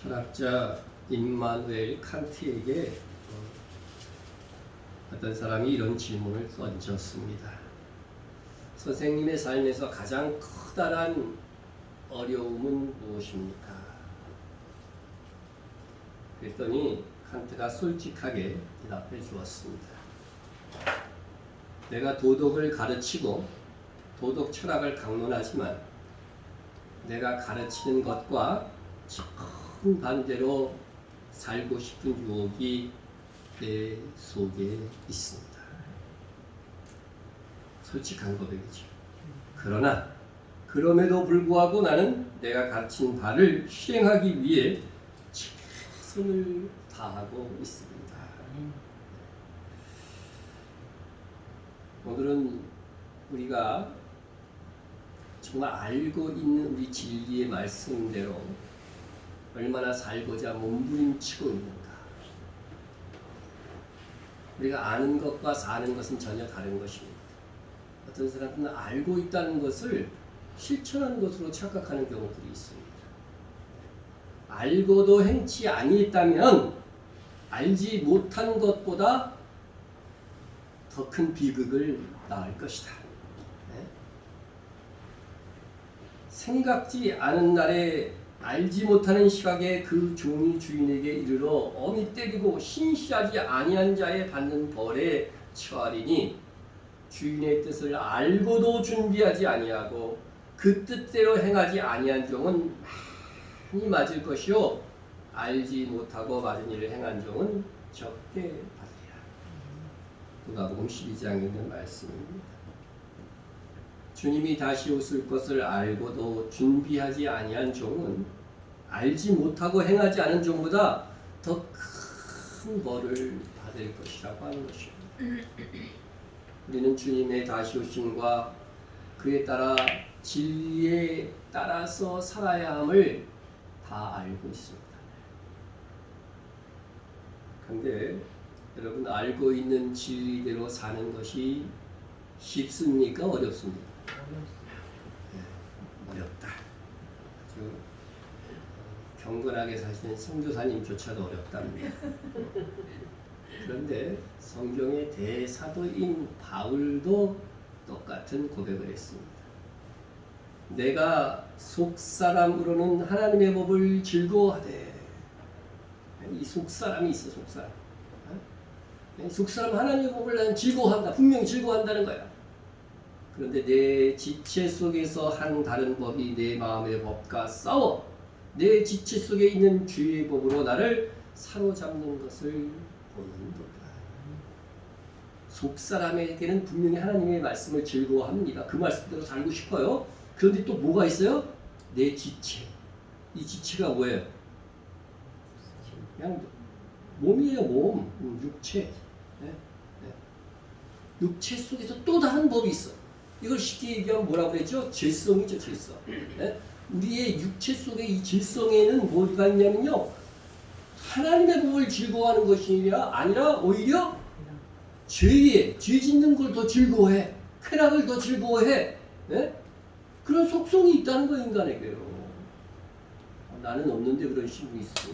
철학자 임마누엘 칸트에게 어떤 사람이 이런 질문을 던졌습니다. 선생님의 삶에서 가장 커다란 어려움은 무엇입니까? 그랬더니 칸트가 솔직하게 대답해 주었습니다. 내가 도덕을 가르치고 도덕 철학을 강론하지만 내가 가르치는 것과 정반대로 살고 싶은 유혹이 내 속에 있습니다. 솔직한 고백이죠. 그러나 그럼에도 불구하고 나는 내가 가르친 바를 실행하기 위해 최선을 다하고 있습니다. 오늘은 우리가 정말 알고 있는 우리 진리의 말씀대로 얼마나 살고자 몸부림치고 있는가. 우리가 아는 것과 사는 것은 전혀 다른 것입니다. 어떤 사람들은 알고 있다는 것을 실천하는 것으로 착각하는 경우들이 있습니다. 알고도 행치 아니했다면 알지 못한 것보다 더 큰 비극을 낳을 것이다. 네? 생각지 않은 날에 알지 못하는 시각에 그 종이 주인에게 이르러 엄히 때리고 신시하지 아니한 자에 받는 벌에 처하리니 주인의 뜻을 알고도 준비하지 아니하고 그 뜻대로 행하지 아니한 종은 많이 맞을 것이요 알지 못하고 맞은 일을 행한 종은 적게 받으리라. 누가복음 12장에 있는 말씀입니다. 주님이 다시 오실 것을 알고도 준비하지 아니한 종은 알지 못하고 행하지 않은 종보다 더 큰 벌을 받을 것이라고 하는 것입니다. 우리는 주님의 다시 오심과 그에 따라 진리에 따라서 살아야 함을 다 알고 있습니다. 그런데 여러분 알고 있는 진리대로 사는 것이 쉽습니까? 어렵습니까? 네, 어렵다. 아주 경건하게 사시는 선교사님조차도 어렵답니다. 그런데 성경의 대사도인 바울도 똑같은 고백을 했습니다. 내가 속사람으로는 하나님의 법을 즐거워하되, 이 속사람이 있어. 속사람. 속사람 하나님의 법을 나는 즐거워한다. 분명히 즐거워한다는 거야. 그런데 내 지체 속에서 한 다른 법이 내 마음의 법과 싸워 내 지체 속에 있는 주의 법으로 나를 사로잡는 것을 보는도다. 속사람에게는 분명히 하나님의 말씀을 즐거워합니다. 그 말씀대로 살고 싶어요. 그런데 또 뭐가 있어요? 내 지체. 이 지체가 뭐예요? 그냥 몸이에요. 몸. 육체. 네? 네. 육체 속에서 또 다른 법이 있어. 이걸 쉽게 얘기하면 뭐라고 그랬죠? 질성이죠. 질성. 네? 우리의 육체 속에 이 질성에는 뭐가 있냐면요, 하나님의 법을 즐거워하는 것이 아니라 오히려 죄 짓는 걸 더 즐거워해. 쾌락을 더 즐거워해. 네? 그런 속성이 있다는 거 인간에게요. 나는 없는데 그런 신분이 있어.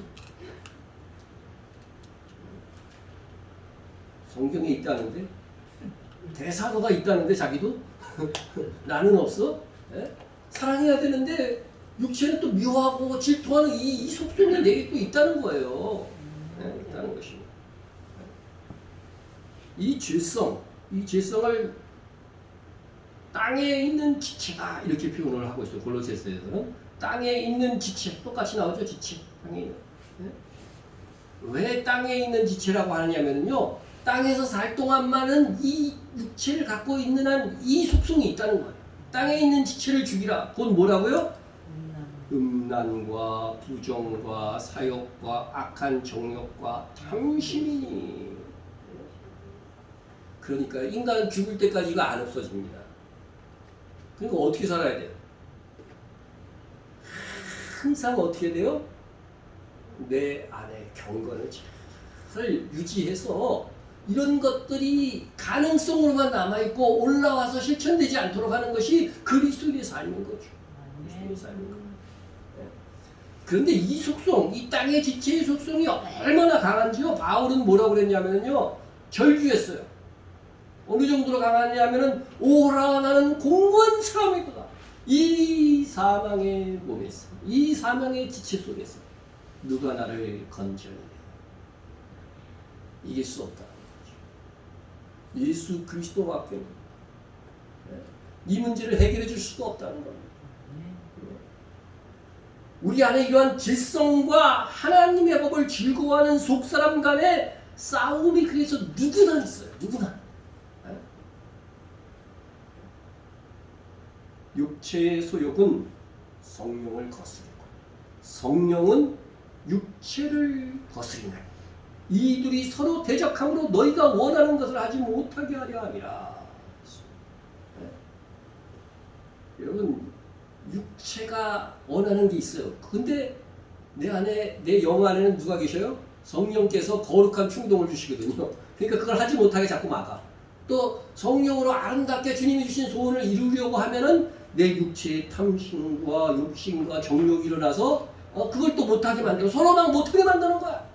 성경에 있다는데, 대사도가 있다는데 자기도 나는 없어. 네? 사랑해야 되는데 육체는 또 미워하고 질투하는 이 속성이 내게 또 있다는 거예요. 네? 있다는 것입니다. 이 질성을 땅에 있는 지체다 이렇게 표현을 하고 있어요. 골로새서에서는 땅에 있는 지체 똑같이 나오죠. 지체 땅에 있는. 네? 왜 땅에 있는 지체라고 하느냐면요, 땅에서 살 동안만은 이 육체를 갖고 있는 한 이 속성이 있다는 거예요. 땅에 있는 지체를 죽이라. 그건 뭐라고요? 음란과 부정과 사욕과 악한 정욕과 탐심이니. 그러니까 인간은 죽을 때까지 이거 안 없어집니다. 그러니까 어떻게 살아야 돼요? 항상 어떻게 돼요? 내 안에 경건을 잘 유지해서 이런 것들이 가능성으로만 남아있고 올라와서 실천되지 않도록 하는 것이 그리스도인의 삶인 거죠. 그리스도인의 삶인 거죠. 그런데 이 속성, 이 땅의 지체의 속성이 얼마나 강한지요? 바울은 뭐라고 그랬냐면요, 절규했어요. 어느 정도로 강하냐면은 오라 나는 공고한 사람이구나. 이 사망의 몸에서, 이 사망의 지체 속에서 누가 나를 건져내냐. 이길 수 없다는 거죠. 예수 그리스도밖에 이 문제를 해결해 줄 수가 없다는 겁니다. 우리 안에 이러한 질성과 하나님의 법을 즐거워하는 속사람 간의 싸움이 그래서 누구나 있어요. 누구나. 육체의 소욕은 성령을 거스르고 성령은 육체를 거스리나니 이 둘이 서로 대적함으로 너희가 원하는 것을 하지 못하게 하려 함이라. 여러분, 육체가 원하는 게 있어요. 근데 내 안에, 내 영 안에는 누가 계셔요? 성령께서 거룩한 충동을 주시거든요. 그러니까 그걸 하지 못하게 자꾸 막아. 또 성령으로 아름답게 주님이 주신 소원을 이루려고 하면은 내 육체의 탐심과 욕심과 정욕이 일어나서 그걸 또 못하게 만들고 서로 막 못하게 만드는 거야.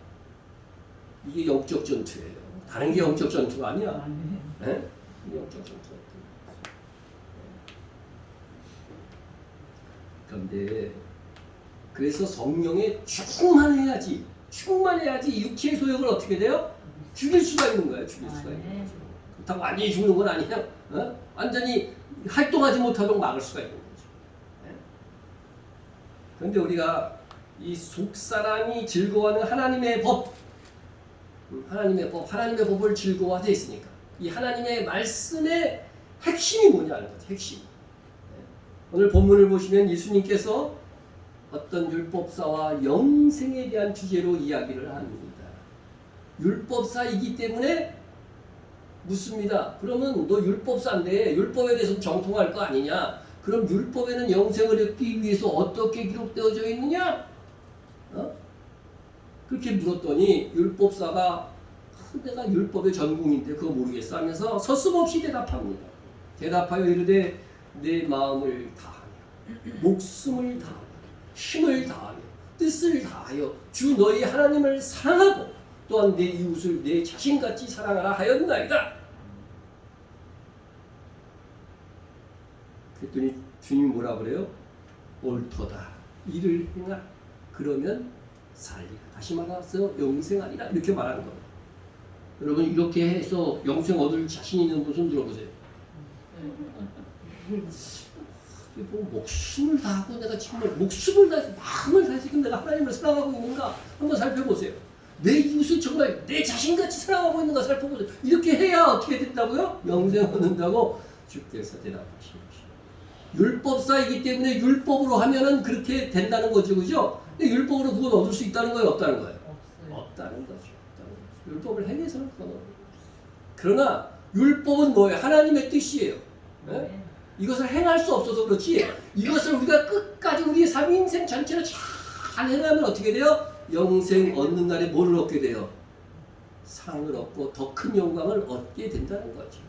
이게 영적 전투예요. 다른 게 영적 전투가 아니야. 네? 이게 영적 전투가. 그런데 그래서 성령에 충만해야지 육체의 소욕을 어떻게 돼요? 죽일 수가 있는 거예요. 죽일 수가 있는 거죠. 그렇다고 완전히 죽는 건 아니냐? 완전히 활동하지 못하도록 막을 수가 있는 거죠. 그런데 우리가 이 속사람이 즐거워하는 하나님의 법, 하나님의 법을 즐거워하되 있으니까 이 하나님의 말씀의 핵심이 뭐냐는 거죠. 핵심. 오늘 본문을 보시면 예수님께서 어떤 율법사와 영생에 대한 주제로 이야기를 합니다. 율법사이기 때문에 묻습니다. 그러면 너 율법사인데 율법에 대해서 정통할 거 아니냐? 그럼 율법에는 영생을 얻기 위해서 어떻게 기록되어져 있느냐? 그렇게 물었더니 율법사가 내가 율법의 전공인데 그거 모르겠어 하면서 서슴없이 대답합니다. 대답하여 이르되 내 마음을 다하며 목숨을 다하며 힘을 다하며 뜻을 다하여 주 너희 하나님을 사랑하고 또한 내 이웃을 내 자신같이 사랑하라 하였나이다. 그랬더니 주님이 뭐라 그래요? 옳도다. 이를 행하라. 그러면 살리라. 다시 말해서 영생하리라. 이렇게 말하는 겁니다. 여러분 이렇게 해서 영생 얻을 자신 있는 분 손 들어보세요. 뭐 목숨을 다하고 내가 정말 목숨을 다해서 마음을 다해서 내가 하나님을 사랑하고 있는가 한번 살펴보세요. 내 이웃을 정말 내 자신같이 사랑하고 있는가 살펴보세요. 이렇게 해야 어떻게 된다고요? 영생 얻는다고 주께서 대답하신 것이죠. 율법사이기 때문에 율법으로 하면은 그렇게 된다는 거죠, 그죠? 근데 율법으로 그건 얻을 수 있다는 거예요, 없다는 거예요? 없다는 거죠. 율법을 행해서는 그건 없어요. 그러나 율법은 뭐예요? 하나님의 뜻이에요. 네? 이것을 행할 수 없어서 그렇지 이것을 우리가 끝까지 우리의 삶 인생 전체를 잘 행하면 어떻게 돼요? 영생 얻는 날에 뭐를 얻게 돼요? 상을 얻고 더 큰 영광을 얻게 된다는 거죠.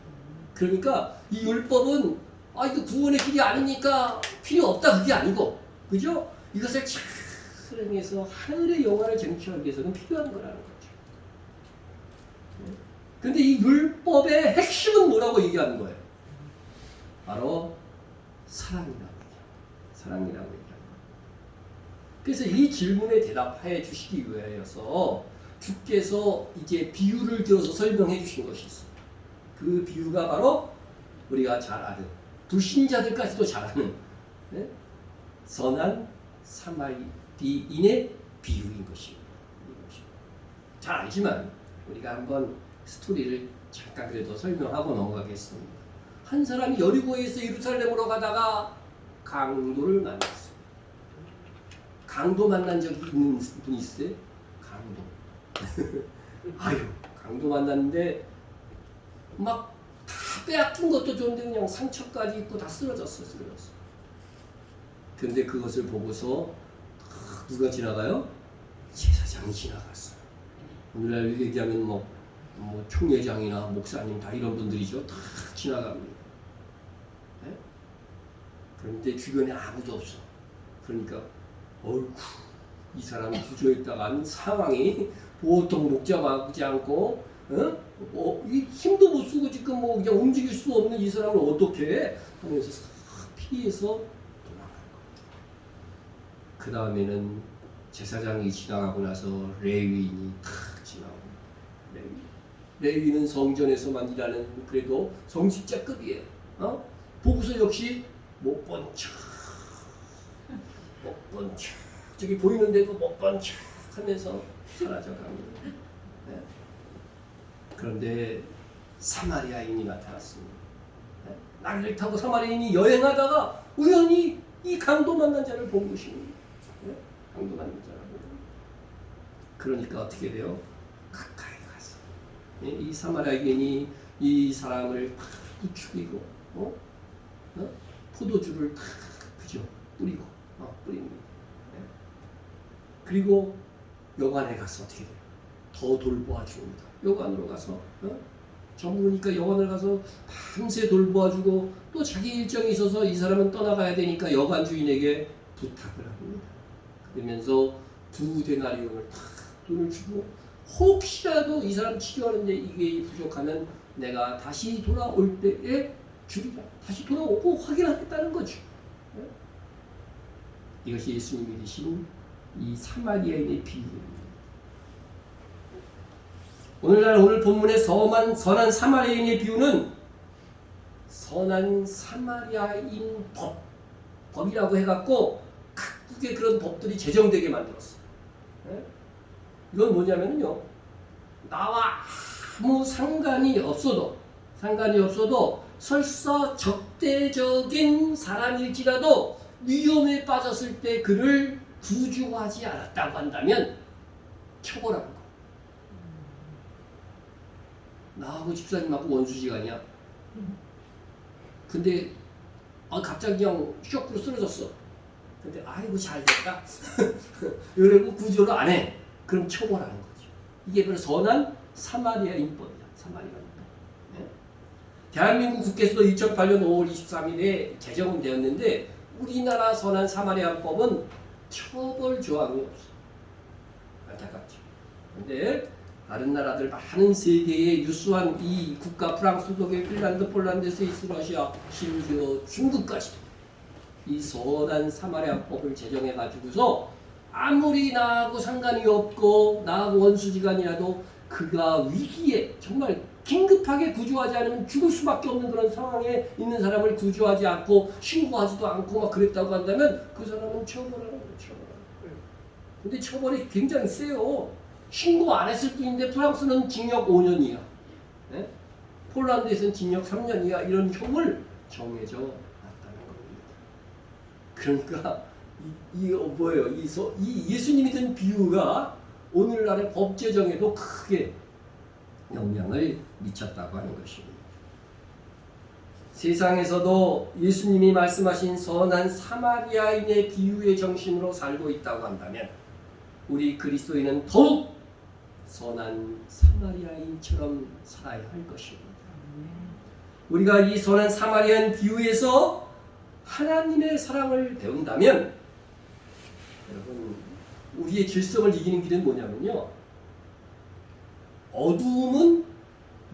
그러니까 이 율법은 이거 구원의 길이 아니니까 필요 없다 그게 아니고 그죠? 이것을 잘 행해서 하늘의 영광을 쟁취하기 위해서는 필요한 거라는 거죠. 그런데 이 율법의 핵심은 뭐라고 얘기하는 거예요? 바로 사랑이라고 얘기합니다. 사랑이라고 얘기합니다. 그래서 이 질문에 대답해 주시기 위하여서 주께서 이제 비유를 들어서 설명해 주신 것이 있어요. 그 비유가 바로 우리가 잘 아는 불신자들까지도 잘 아는 선한 사마리아인의 비유인 것입니다. 잘 알지만 우리가 한번 스토리를 잠깐 그래도 설명하고 넘어가겠습니다. 한 사람이 여리고에서 예루살렘으로 가다가 강도를 만났어요. 강도 만난 적이 있는 분 있어요? 강도. 강도 만났는데 막 다 빼앗긴 것도 좋은데 그냥 상처까지 있고 다 쓰러졌어. 근데 그것을 보고서 누가 지나가요? 제사장이 지나갔어요. 오늘날 얘기하면 뭐 총회장이나 목사님 다 이런 분들이죠. 다 지나갑니다. 그런데 주변에 아무도 없어. 그러니까 어이구 이 사람 구조했다간 상황이 보통 목자하지 않고, 이 힘도 못 쓰고 지금 뭐 그냥 움직일 수 없는 이 사람을 어떻게 해? 하면서 싹 피해서 도망간 거예요. 그 다음에는 제사장이 지나가고 나서 레위인이 탁 지나오고, 레위는 성전에서만 일하는 그래도 성직자급이에요. 보고서 역시 못 본 척, 저기 보이는데도 못 본 척 하면서 사라져갑니다. 네. 그런데 사마리아인이 나타났습니다. 네. 나귀를 타고 사마리아인이 여행하다가 우연히 이 강도 만난 자를 본 것입니다. 네. 강도 만난 자를 보고. 그러니까 어떻게 돼요? 가까이 가서 네. 이 사마리아인이 이 사람을 탁 부추기고 포도주를 탁 그죠 뿌리고 뿌립니다. 네. 그리고 여관에 가서 어떻게 돼요? 더 돌보아 줍니다. 여관으로 가서 전부니까 여관을 가서 밤새 돌보아 주고 또 자기 일정이 있어서 이 사람은 떠나가야 되니까 여관 주인에게 부탁을 합니다. 그러면서 2데나리온을 탁 돈을 주고 혹시라도 이 사람 치료하는데 이게 부족하면 내가 다시 돌아올 때에 주리라. 다시 돌아오고 확인하겠다는 거죠. 이것이 예수님이 되신 이 사마리아인의 비유입니다. 오늘 본문의 선한 사마리아인의 비유는 선한 사마리아인 법이라고 해갖고 각국의 그런 법들이 제정되게 만들었어요. 이건 뭐냐면요, 나와 아무 상관이 없어도 설사 적대적인 사람일지라도 위험에 빠졌을 때 그를 구조하지 않았다고 한다면 처벌하는 거. 나하고 집사님하고 원수지간이야. 근데 갑자기 그냥 쇼크로 쓰러졌어. 근데 아이고 잘됐다. 이러고 구조를 안 해. 그럼 처벌하는 거죠. 이게 바로 선한 사마리아인법이야. 사마리아인법. 네? 대한민국 국회에서도 2008년 5월 23일에 제정은 되었는데 우리나라 선한 사마리아법은 처벌 조항이 없어. 안타깝죠. 근데 다른 나라들 많은 세계의 유수한 이 국가 프랑스, 독일, 핀란드, 폴란드, 스위스, 러시아, 심지어 중국까지도 이 선한 사마리아법을 제정해 가지고서 아무리 나하고 상관이 없고 나하고 원수지간이라도 그가 위기에 정말 긴급하게 구조하지 않으면 죽을 수밖에 없는 그런 상황에 있는 사람을 구조하지 않고 신고하지도 않고 막 그랬다고 한다면 그 사람은 처벌하는 거죠. 근데 처벌이 굉장히 세요. 신고 안 했을 뿐인데 프랑스는 징역 5년이야. 네? 폴란드에서는 징역 3년이야. 이런 형을 정해져 놨다는 겁니다. 그러니까 뭐예요? 이 예수님이 든 비유가 오늘날의 법 제정에도 크게 영향을 미쳤다고 하는 것입니다. 세상에서도 예수님이 말씀하신 선한 사마리아인의 비유의 정신으로 살고 있다고 한다면 우리 그리스도인은 더욱 선한 사마리아인처럼 살아야 할 것입니다. 우리가 이 선한 사마리아인 비유에서 하나님의 사랑을 배운다면 여러분 우리의 질성을 이기는 길은 뭐냐면요, 어두움은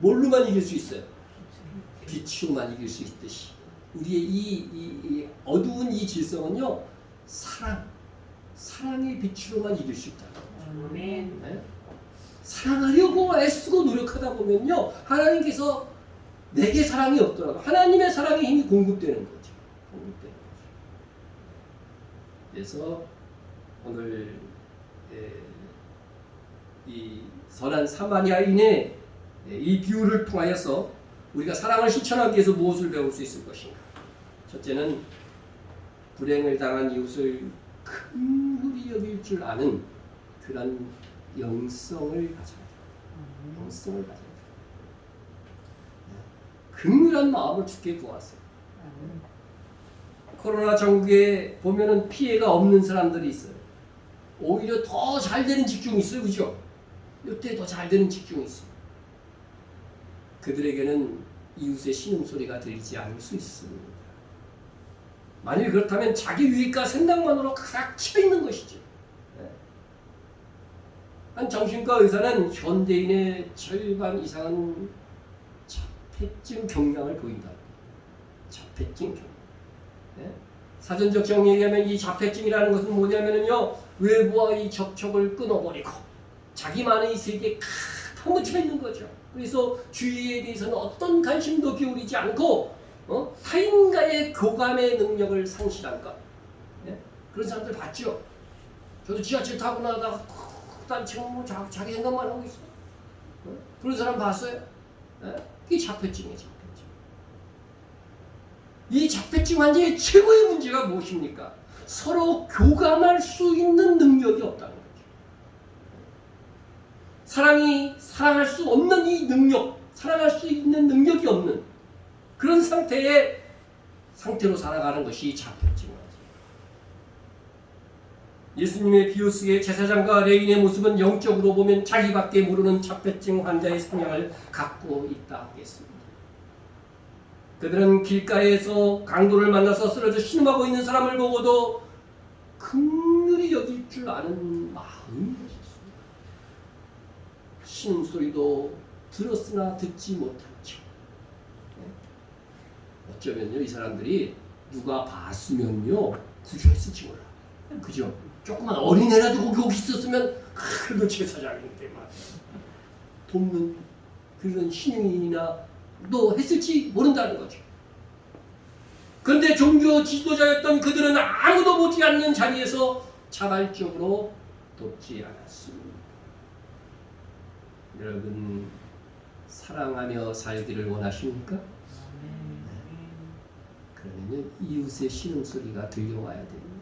뭘로만 이길 수 있어요? 빛으로만 이길 수 있듯이 우리의 이 어두운 이 질성은요, 사랑의 빛으로만 이길 수 있다. 네? 사랑하려고 애쓰고 노력하다 보면요, 하나님께서 내게 사랑이 없더라도 하나님의 사랑의 힘이 공급되는 거죠. 그래서 오늘 이 선한 사마리아인의 이 비유를 통하여서 우리가 사랑을 실천하기 위해서 무엇을 배울 수 있을 것인가? 첫째는 불행을 당한 이웃을 긍휼히 여길 줄 아는 그런 영성을 가져야 돼요. 영성을 가져야 돼요. 긍휼한 마음을 주께 구하세요. 코로나 전국에 보면은 피해가 없는 사람들이 있어요. 오히려 더 잘 되는 직종이 있어요. 그죠? 이때 더 잘 되는 직종이 있어요. 그들에게는 이웃의 신음소리가 들리지 않을 수 있습니다. 만일 그렇다면 자기 유익과 생각만으로 가득 차 있는 것이죠. 한 정신과 의사는 현대인의 절반 이상은 자폐증 경향을 보인다. 자폐증 경향. 네? 사전적 정의에 의하면 이 자폐증이라는 것은 뭐냐면요, 외부와의 접촉을 끊어버리고 자기만의 세계에 파묻혀 있는 거죠. 그래서 주위에 대해서는 어떤 관심도 기울이지 않고 타인과의 교감의 능력을 상실한 것. 네? 그런 사람들 봤죠. 저도 지하철 타고 나다가 딴청으로 자기 생각만 하고 있어. 그런 사람 봤어요? 네? 그게 자폐증이에요. 자폐증. 이 자폐증 환자의 최고의 문제가 무엇입니까? 서로 교감할 수 있는 능력이 없다는 거죠. 사랑할 수 없는 이 능력, 사랑할 수 있는 능력이 없는 그런 상태로 살아가는 것이 자폐증. 예수님의 비유스의 제사장과 레인의 모습은 영적으로 보면 자기밖에 모르는 자폐증 환자의 성향을 갖고 있다 하겠습니다. 그들은 길가에서 강도를 만나서 쓰러져 신음하고 있는 사람을 보고도 긍휼히 여길 줄 아는 마음이 있었습니다. 신음소리도 들었으나 듣지 못한 척. 어쩌면요, 이 사람들이 누가 봤으면요 구조했을지 몰라. 그죠? 조그만 어린애라도 거기 있었으면 그래도 제사장인데 막 돕는 그런 신용이나 도 했을지 모른다는 거죠. 그런데 종교 지도자였던 그들은 아무도 보지 않는 자리에서 자발적으로 돕지 않았습니다. 여러분, 사랑하며 살기를 원하십니까? 그러면 이웃의 신음소리가 들려와야 됩니다.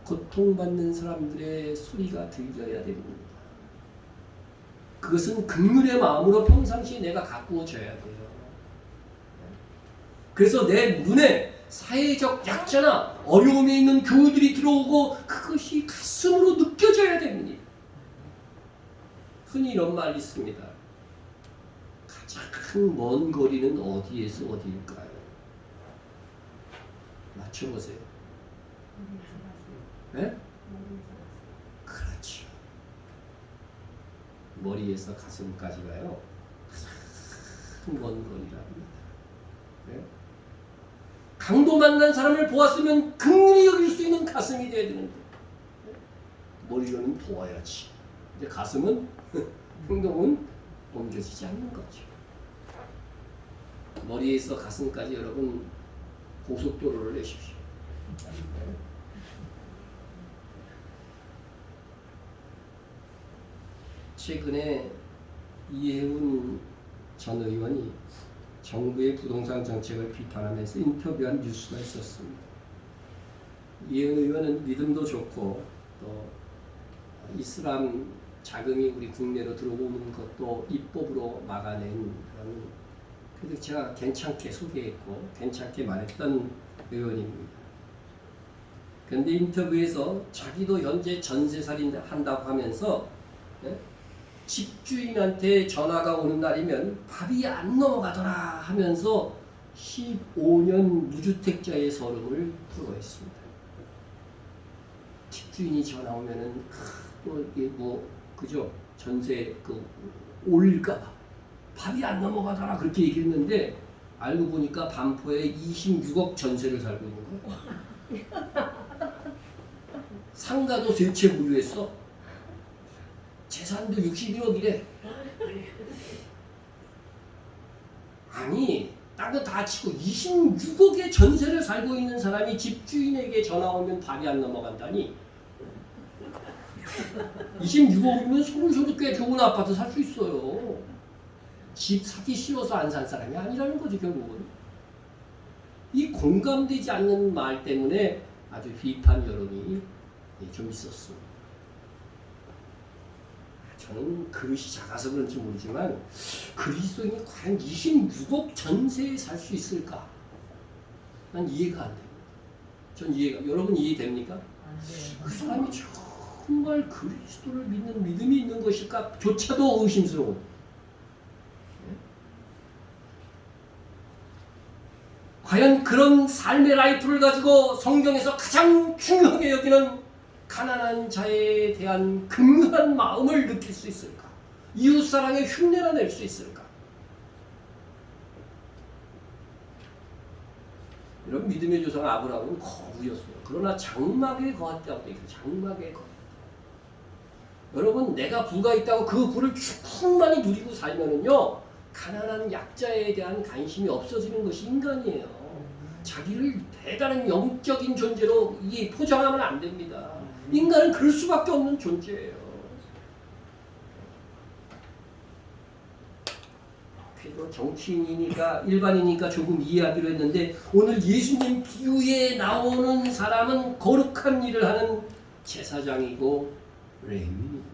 고통받는 사람들의 소리가 들려야 됩니다. 그것은 긍휼의 마음으로 평상시에 내가 가꾸어져야 돼요. 그래서 내 눈에 사회적 약자나 어려움에 있는 교우들이 들어오고 그것이 가슴으로 느껴져야 됩니다. 흔히 이런 말이 있습니다. 가장 먼 거리는 어디에서 어디일까요? 맞춰보세요. 네? 그렇죠. 머리에서 가슴까지 가요. 가장 먼 거리랍니다. 네? 강도 만난 사람을 보았으면 긍휼히 여길 수 있는 가슴이 돼야 되는데 머리로는 보아야지. 근데 가슴은 행동은 옮겨지지 않는 거죠. 머리에서 가슴까지 여러분 고속도로를 내십시오. 최근에 이해운 전 의원이 정부의 부동산 정책을 비판하면서 인터뷰한 뉴스가 있었습니다. 이해운 의원은 믿음도 좋고 또 이슬람 자금이 우리 국내로 들어오는 것도 입법으로 막아낸 그런, 그래도 제가 괜찮게 소개했고 괜찮게 말했던 의원입니다. 그런데 인터뷰에서 자기도 현재 전세살인 한다고 하면서 집주인한테 전화가 오는 날이면 밥이 안 넘어가더라 하면서 15년 무주택자의 서름을 토로했습니다. 집주인이 전화 오면은 또 이게 그죠? 전세 올릴까봐 밥이 안 넘어가더라 그렇게 얘기했는데 알고 보니까 반포에 26억 전세를 살고 있는 거예요. 상가도 세 채 보유했어. 재산도 61억이래. 아니, 딴 거 다 치고 26억의 전세를 살고 있는 사람이 집주인에게 전화 오면 밥이 안 넘어간다니. 26억이면 서울서도 꽤 좋은 아파트 살 수 있어요. 집 사기 싫어서 안 산 사람이 아니라는 거지 결국은. 이 공감되지 않는 말 때문에 아주 비판 여론이 좀 있었습니다. 저는 그릇이 작아서 그런지 모르지만 그리스도인이 과연 26억 전세에 살 수 있을까? 난 이해가 안 됩니다. 여러분 이해됩니까? 그 사람이 정말 그리스도를 믿는 믿음이 있는 것일까? 조차도 의심스러운. 과연 그런 삶의 라이프를 가지고 성경에서 가장 중요하게 여기는 가난한 자에 대한 긍휼한 마음을 느낄 수 있을까? 이웃사랑의 흉내나 낼 수 있을까? 이런 믿음의 조상 아브라함은 거부였어요. 그러나 장막에 거했다고 되어 있어요. 장막에 거했다. 여러분, 내가 부가 있다고 그 부를 충만히 누리고 살면은요, 가난한 약자에 대한 관심이 없어지는 것이 인간이에요. 자기를 대단한 영적인 존재로 포장하면 안 됩니다. 인간은 그럴 수밖에 없는 존재예요. 그래도 정치인이니까 일반이니까 조금 이해하기로 했는데 오늘 예수님 비유에 나오는 사람은 거룩한 일을 하는 제사장이고 레위인입니다.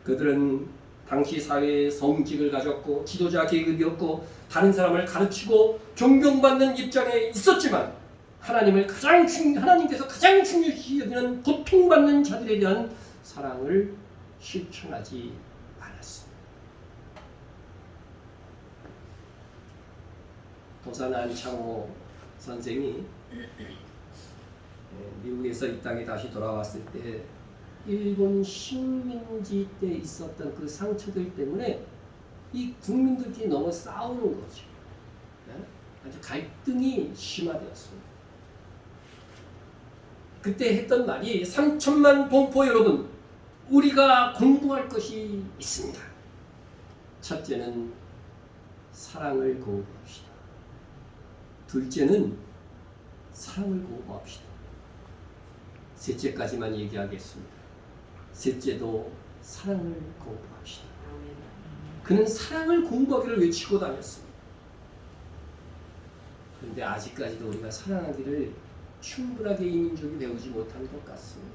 그들은 당시 사회에 성직을 가졌고 지도자 계급이었고 다른 사람을 가르치고 존경받는 입장에 있었지만 하나님께서 가장 중요시 여기는 고통받는 자들에 대한 사랑을 실천하지 않았습니다. 도산 안창호 선생이 미국에서 이 땅에 다시 돌아왔을 때 일본 식민지 때 있었던 그 상처들 때문에 이 국민들끼리 너무 싸우는 거죠. 아주 갈등이 심화되었습니다. 그때 했던 말이 3천만 동포 여러분, 우리가 공부할 것이 있습니다. 첫째는 사랑을 공부합시다. 둘째는 사랑을 공부합시다. 셋째까지만 얘기하겠습니다. 셋째도 사랑을 공부합시다. 그는 사랑을 공부하기를 외치고 다녔습니다. 그런데 아직까지도 우리가 사랑하기를 충분하게 이 민족이 배우지 못한 것 같습니다.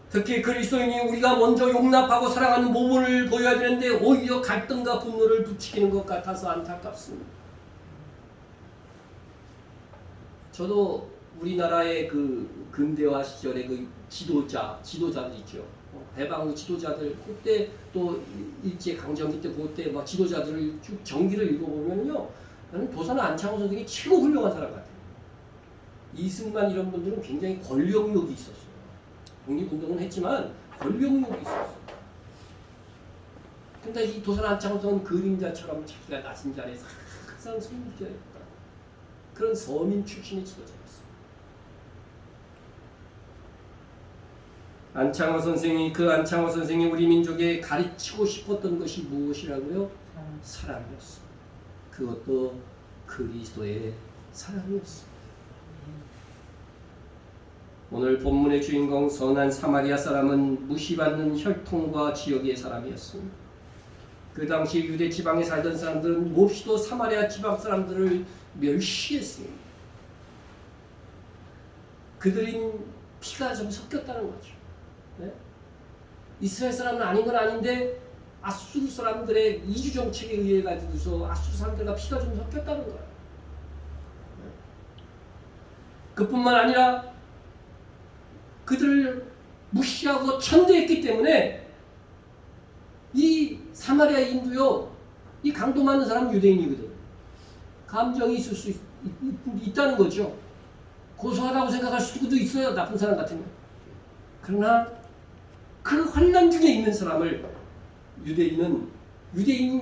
특히 그리스도인이 우리가 먼저 용납하고 사랑하는 모범을 보여야 되는데 오히려 갈등과 분노를 부추기는 것 같아서 안타깝습니다. 저도 우리나라의 그 근대화 시절의 그 지도자들 있죠. 대방 후 지도자들, 그때 또 일제 강점기 때 그때 막 지도자들을 쭉 정기를 읽어보면요, 나는 도산 안창호 선생이 최고 훌륭한 사람 같아요. 이승만 이런 분들은 굉장히 권력욕이 있었어요. 독립운동은 했지만 권력욕이 있었어요. 근데 이 도산 안창호 선생은 그림자처럼 자기가 낮은 자리에서 항상 섬기자였다. 그런 서민 출신의 지도자였어요. 안창호 선생이 우리 민족에 가르치고 싶었던 것이 무엇이라고요? 사랑이었습니다. 그것도 그리스도의 사랑이었습니다. 오늘 본문의 주인공 선한 사마리아 사람은 무시받는 혈통과 지역의 사람이었습니다. 그 당시 유대 지방에 살던 사람들은 몹시도 사마리아 지방 사람들을 멸시했습니다. 그들인 피가 좀 섞였다는 거죠. 네? 이스라엘 사람은 아닌 건 아닌데 아수르 사람들의 이주 정책에 의해 가지고서 아수르 사람들과 피가 좀 섞였다는 거예요. 네? 그뿐만 아니라 그들을 무시하고 천대했기 때문에 이 사마리아인도요, 이 강도 맞는 사람은 유대인이거든. 감정이 있을 수 있다는 거죠. 고소하다고 생각할 수도 있어요, 나쁜 사람 같으면. 그러나 그 환난 중에 있는 사람을 유대인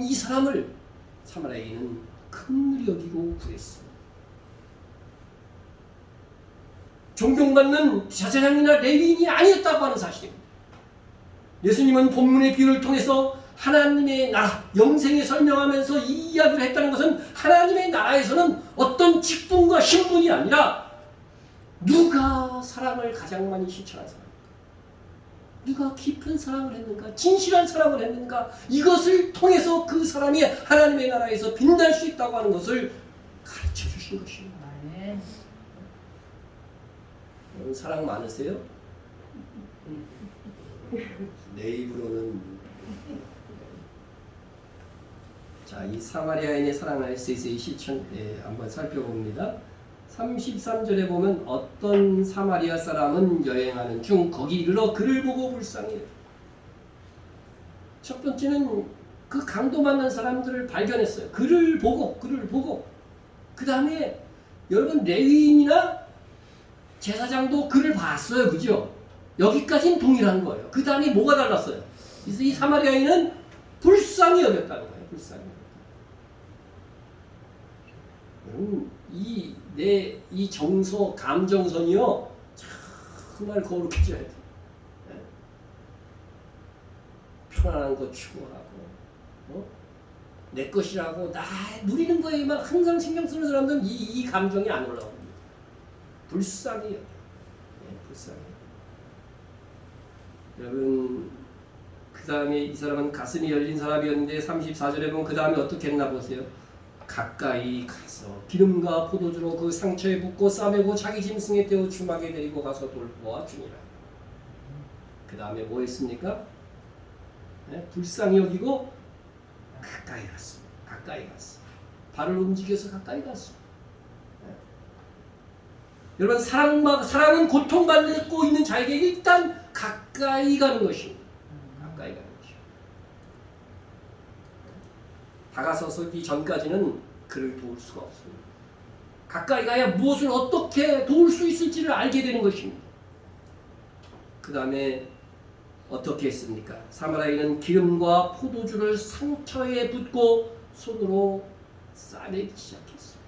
이 사람을 사마리아인은 긍휼히 여기고 구했습니다. 존경받는 제사장이나 레위인이 아니었다고 하는 사실입니다. 예수님은 본문의 비유를 통해서 하나님의 나라, 영생에 설명하면서 이 이야기를 했다는 것은 하나님의 나라에서는 어떤 직분과 신분이 아니라 누가 사랑을 가장 많이 실천한 사람인가, 누가 깊은 사랑을 했는가, 진실한 사랑을 했는가, 이것을 통해서 그 사람이 하나님의 나라에서 빛날 수 있다고 하는 것을 가르쳐 주신 것입니다. 여러분 사랑 많으세요? 내 입으로는. 자, 이 사마리아인의 사랑을 세세히 실천 한번 살펴봅니다. 33절에 보면 어떤 사마리아 사람은 여행하는 중 거기 이르러 그를 보고 불쌍해요. 첫 번째는 그 강도 만난 사람들을 발견했어요. 그를 보고 그 다음에 여러분 레위인이나 제사장도 그를 봤어요. 그죠? 여기까지는 동일한 거예요. 그 다음에 뭐가 달랐어요? 그래서 이 사마리아인은 불쌍히 여겼다는 거예요. 불쌍히. 여러분, 이 정서, 감정선이요, 정말 거룩해져야 돼요. 네? 편안한 거 추구하고, 내 것이라고 나 누리는 거에만 항상 신경 쓰는 사람들은 이 감정이 안 올라옵니다. 불쌍히 여겨요. 네, 불쌍히. 여러분, 그 다음에 이 사람은 가슴이 열린 사람이었는데 34절에 보면 그 다음에 어떻게 했나 보세요. 가까이 가서 기름과 포도주로 그 상처에 붓고 싸매고 자기 짐승에 떼어 주막에 데리고 가서 돌보아 주니라. 그 다음에 뭐 했습니까? 네? 불쌍히 여기고 가까이 갔어. 가까이 갔어. 발을 움직여서 가까이 갔어. 네? 여러분, 사랑은 고통받고 있는 자에게 일단 가까이 가는 것입니다. 가까이 가는 것입니다. 다가서기 전까지는 그를 도울 수가 없습니다. 가까이 가야 무엇을 어떻게 도울 수 있을지를 알게 되는 것입니다. 그 다음에 어떻게 했습니까? 사마리아인은 기름과 포도주를 상처에 붓고 손으로 싸매기 시작했어요.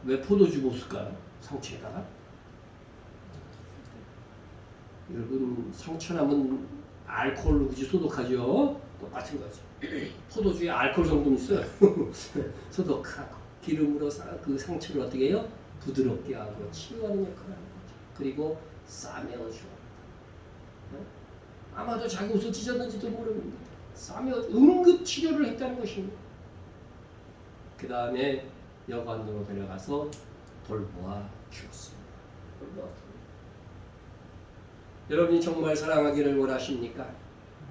왜 포도주 붓을까요? 상처에다가? 여러분, 상처나면 알코올로 굳이 소독하죠? 똑같은 거죠. 포도주에 알코올 성분이 있어요. 소독하고 기름으로 그 상처를 어떻게 해요? 부드럽게 하고 치유하는 역할을 하는 거죠. 그리고 싸매어주고 아마도 자기 옷을 찢었는지도 모릅니다. 싸매어 응급 치료를 했다는 것입니다. 그 다음에 여관으로 데려가서 돌보아 주었습니다. 여러분이 정말 사랑하기를 원하십니까?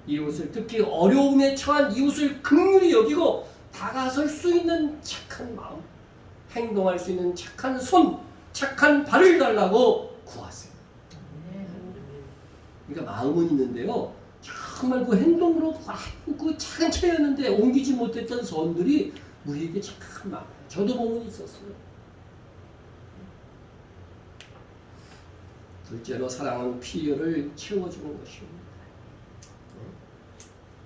이웃을, 특히 어려움에 처한 이웃을 긍휼히 여기고 다가설 수 있는 착한 마음, 행동할 수 있는 착한 손, 착한 발을 달라고 구하세요. 그러니까 마음은 있는데요, 정말 그 행동으로 그 작은 차였는데 옮기지 못했던 선들이 우리에게 착한 마음. 저도 몸은 있었어요. 둘째로 사랑은 필요를 채워주는 것입니다.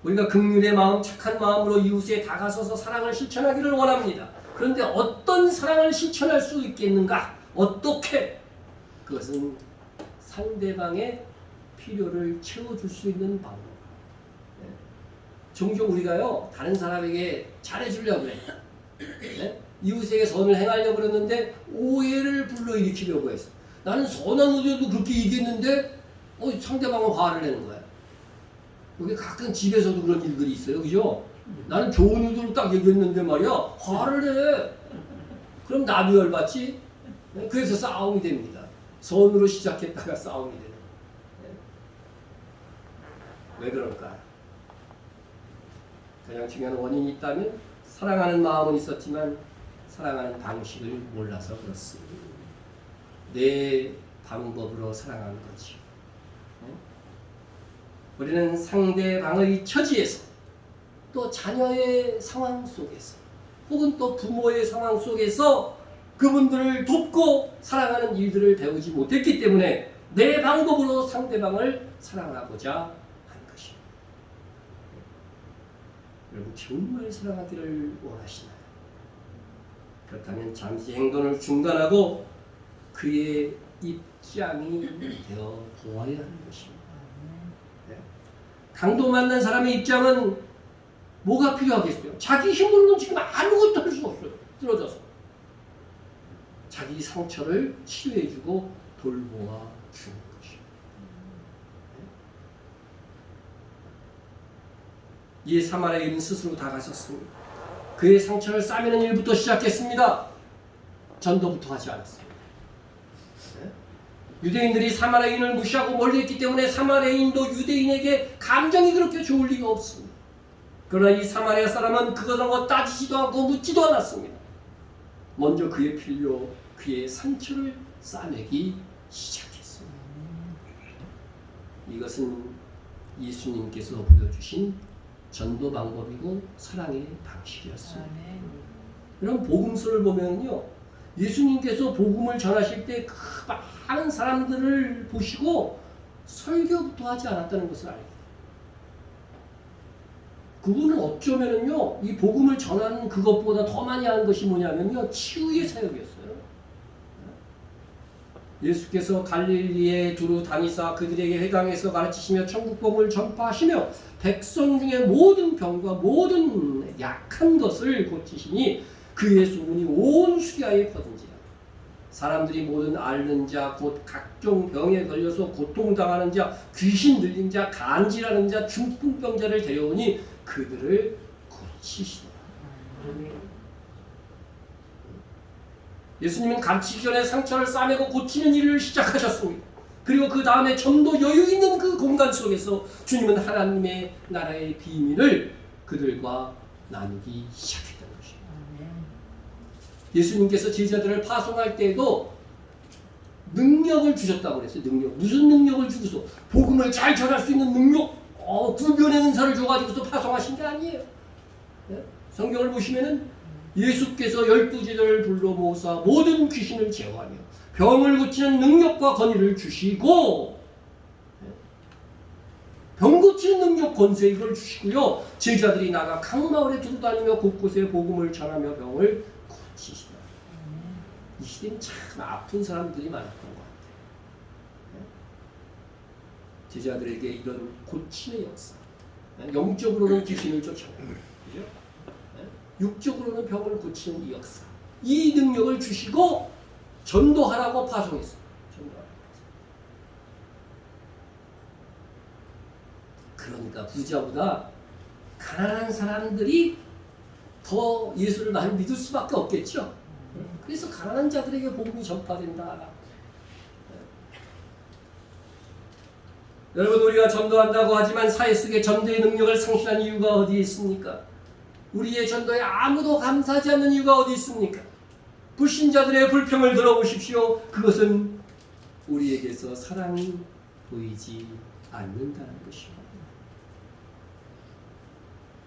우리가 긍휼의 마음, 착한 마음으로 이웃에 다가서서 사랑을 실천하기를 원합니다. 그런데 어떤 사랑을 실천할 수 있겠는가? 어떻게? 그것은 상대방의 필요를 채워줄 수 있는 방법. 네. 종종 우리가요, 다른 사람에게 잘해주려고 그래요. 네? 이웃에게 선을 행하려고 그랬는데 오해를 불러일으키려고 했어. 나는 선한 의도도 그렇게 얘기했는데 상대방은 화를 내는 거야. 여기 가끔 집에서도 그런 일들이 있어요. 그죠? 나는 좋은 의도로 딱 얘기했는데 말이야, 화를 내. 그럼 나도 열받지? 그래서 싸움이 됩니다. 선으로 시작했다가 싸움이 되는 거예요. 왜 그럴까? 가장 중요한 원인이 있다면 사랑하는 마음은 있었지만 사랑하는 방식을 몰라서 그렇습니다. 내 방법으로 사랑하는 거지. 우리는 상대방의 처지에서 또 자녀의 상황 속에서 혹은 또 부모의 상황 속에서 그분들을 돕고 사랑하는 일들을 배우지 못했기 때문에 내 방법으로 상대방을 사랑하고자 하는 것입니다. 여러분, 정말 사랑하기를 원하시나요? 그렇다면 잠시 행동을 중단하고 그의 입장이 되어 보아야 하는 것입니다. 강도 만난 사람의 입장은 뭐가 필요하겠어요? 자기 힘으로는 지금 아무것도 할 수 없어요. 쓰러져서. 자기 상처를 치유해주고 돌보아 주는 것입니다. 이 사마리아인은 스스로 다가섰습니다. 그의 상처를 싸매는 일부터 시작했습니다. 전도부터 하지 않았습니다. 유대인들이 사마리아인을 무시하고 멀리했기 때문에 사마리아인도 유대인에게 감정이 그렇게 좋을 리가 없습니다. 그러나 이 사마리아 사람은 그것을 따지지도 않고 묻지도 않았습니다. 먼저 그의 필요, 그의 상처를 싸매기 시작했습니다. 이것은 예수님께서 보여주신 전도 방법이고 사랑의 방식이었습니다. 여러분, 복음서를 보면요, 예수님께서 복음을 전하실 때 그 많은 사람들을 보시고 설교부터 하지 않았다는 것을 알게 돼요. 그분은 어쩌면은요, 이 복음을 전하는 그것보다 더 많이 하는 것이 뭐냐면요, 치유의 사역이었어요. 예수께서 갈릴리에 두루 다니사 그들에게 회당에서 가르치시며 천국 복음을 전파하시며 백성 중에 모든 병과 모든 약한 것을 고치시니 그의 소문이 온 수리아에 퍼진지라. 사람들이 모든 앓는 자, 곧 각종 병에 걸려서 고통당하는 자, 귀신 들린 자, 간질하는 자, 중풍병자를 데려오니 그들을 고치시더라. 예수님은 가르치기 전에 상처를 싸매고 고치는 일을 시작하셨습니다. 그리고 그 다음에 좀 더 여유 있는 그 공간 속에서 주님은 하나님의 나라의 비밀을 그들과 나누기 시작했다는 것입니다. 예수님께서 제자들을 파송할 때에도 능력을 주셨다고 그랬어요. 능력. 무슨 능력을 주고서? 복음을 잘 전할 수 있는 능력, 구변의 은사를 줘가지고서 파송하신 게 아니에요. 네? 성경을 보시면은 예수께서 12제자를 불러 모으사 모든 귀신을 제어하며 병을 고치는 능력과 권위를 주시고, 병 고치는 능력, 권세 이걸 주시고요. 제자들이 나가 각 마을에 두루 다니며 곳곳에 복음을 전하며 병을 고치시더라. 이 시대는 참 아픈 사람들이 많았던 것 같아요. 제자들에게 이런 고침의 역사, 영적으로는 귀신을 쫓아내고, 그죠? 육적으로는 병을 고치는 이 역사, 이 능력을 주시고 전도하라고 파송했어요. 그러니까 부자보다 가난한 사람들이 더 예수를 많이 믿을 수밖에 없겠죠. 그래서 가난한 자들에게 복음이 전파된다. 여러분, 우리가 전도한다고 하지만 사회 속에 전도의 능력을 상실한 이유가 어디에 있습니까? 우리의 전도에 아무도 감사하지 않는 이유가 어디 있습니까? 불신자들의 불평을 들어보십시오. 그것은 우리에게서 사랑이 보이지 않는다는 것입니다.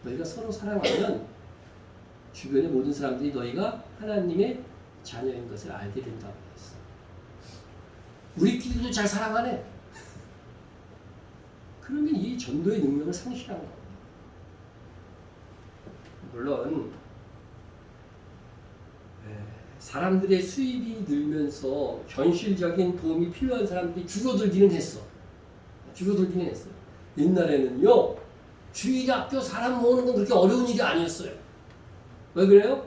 너희가 서로 사랑하면 주변의 모든 사람들이 너희가 하나님의 자녀인 것을 알게 된다고 했어. 우리끼리도 잘 사랑하네. 그러면 이 전도의 능력을 상실한 겁니다. 물론 사람들의 수입이 늘면서 현실적인 도움이 필요한 사람들이 줄어들기는 했어. 줄어들기는 했어요. 옛날에는요, 주일학교 사람 모으는 건 그렇게 어려운 일이 아니었어요. 왜 그래요?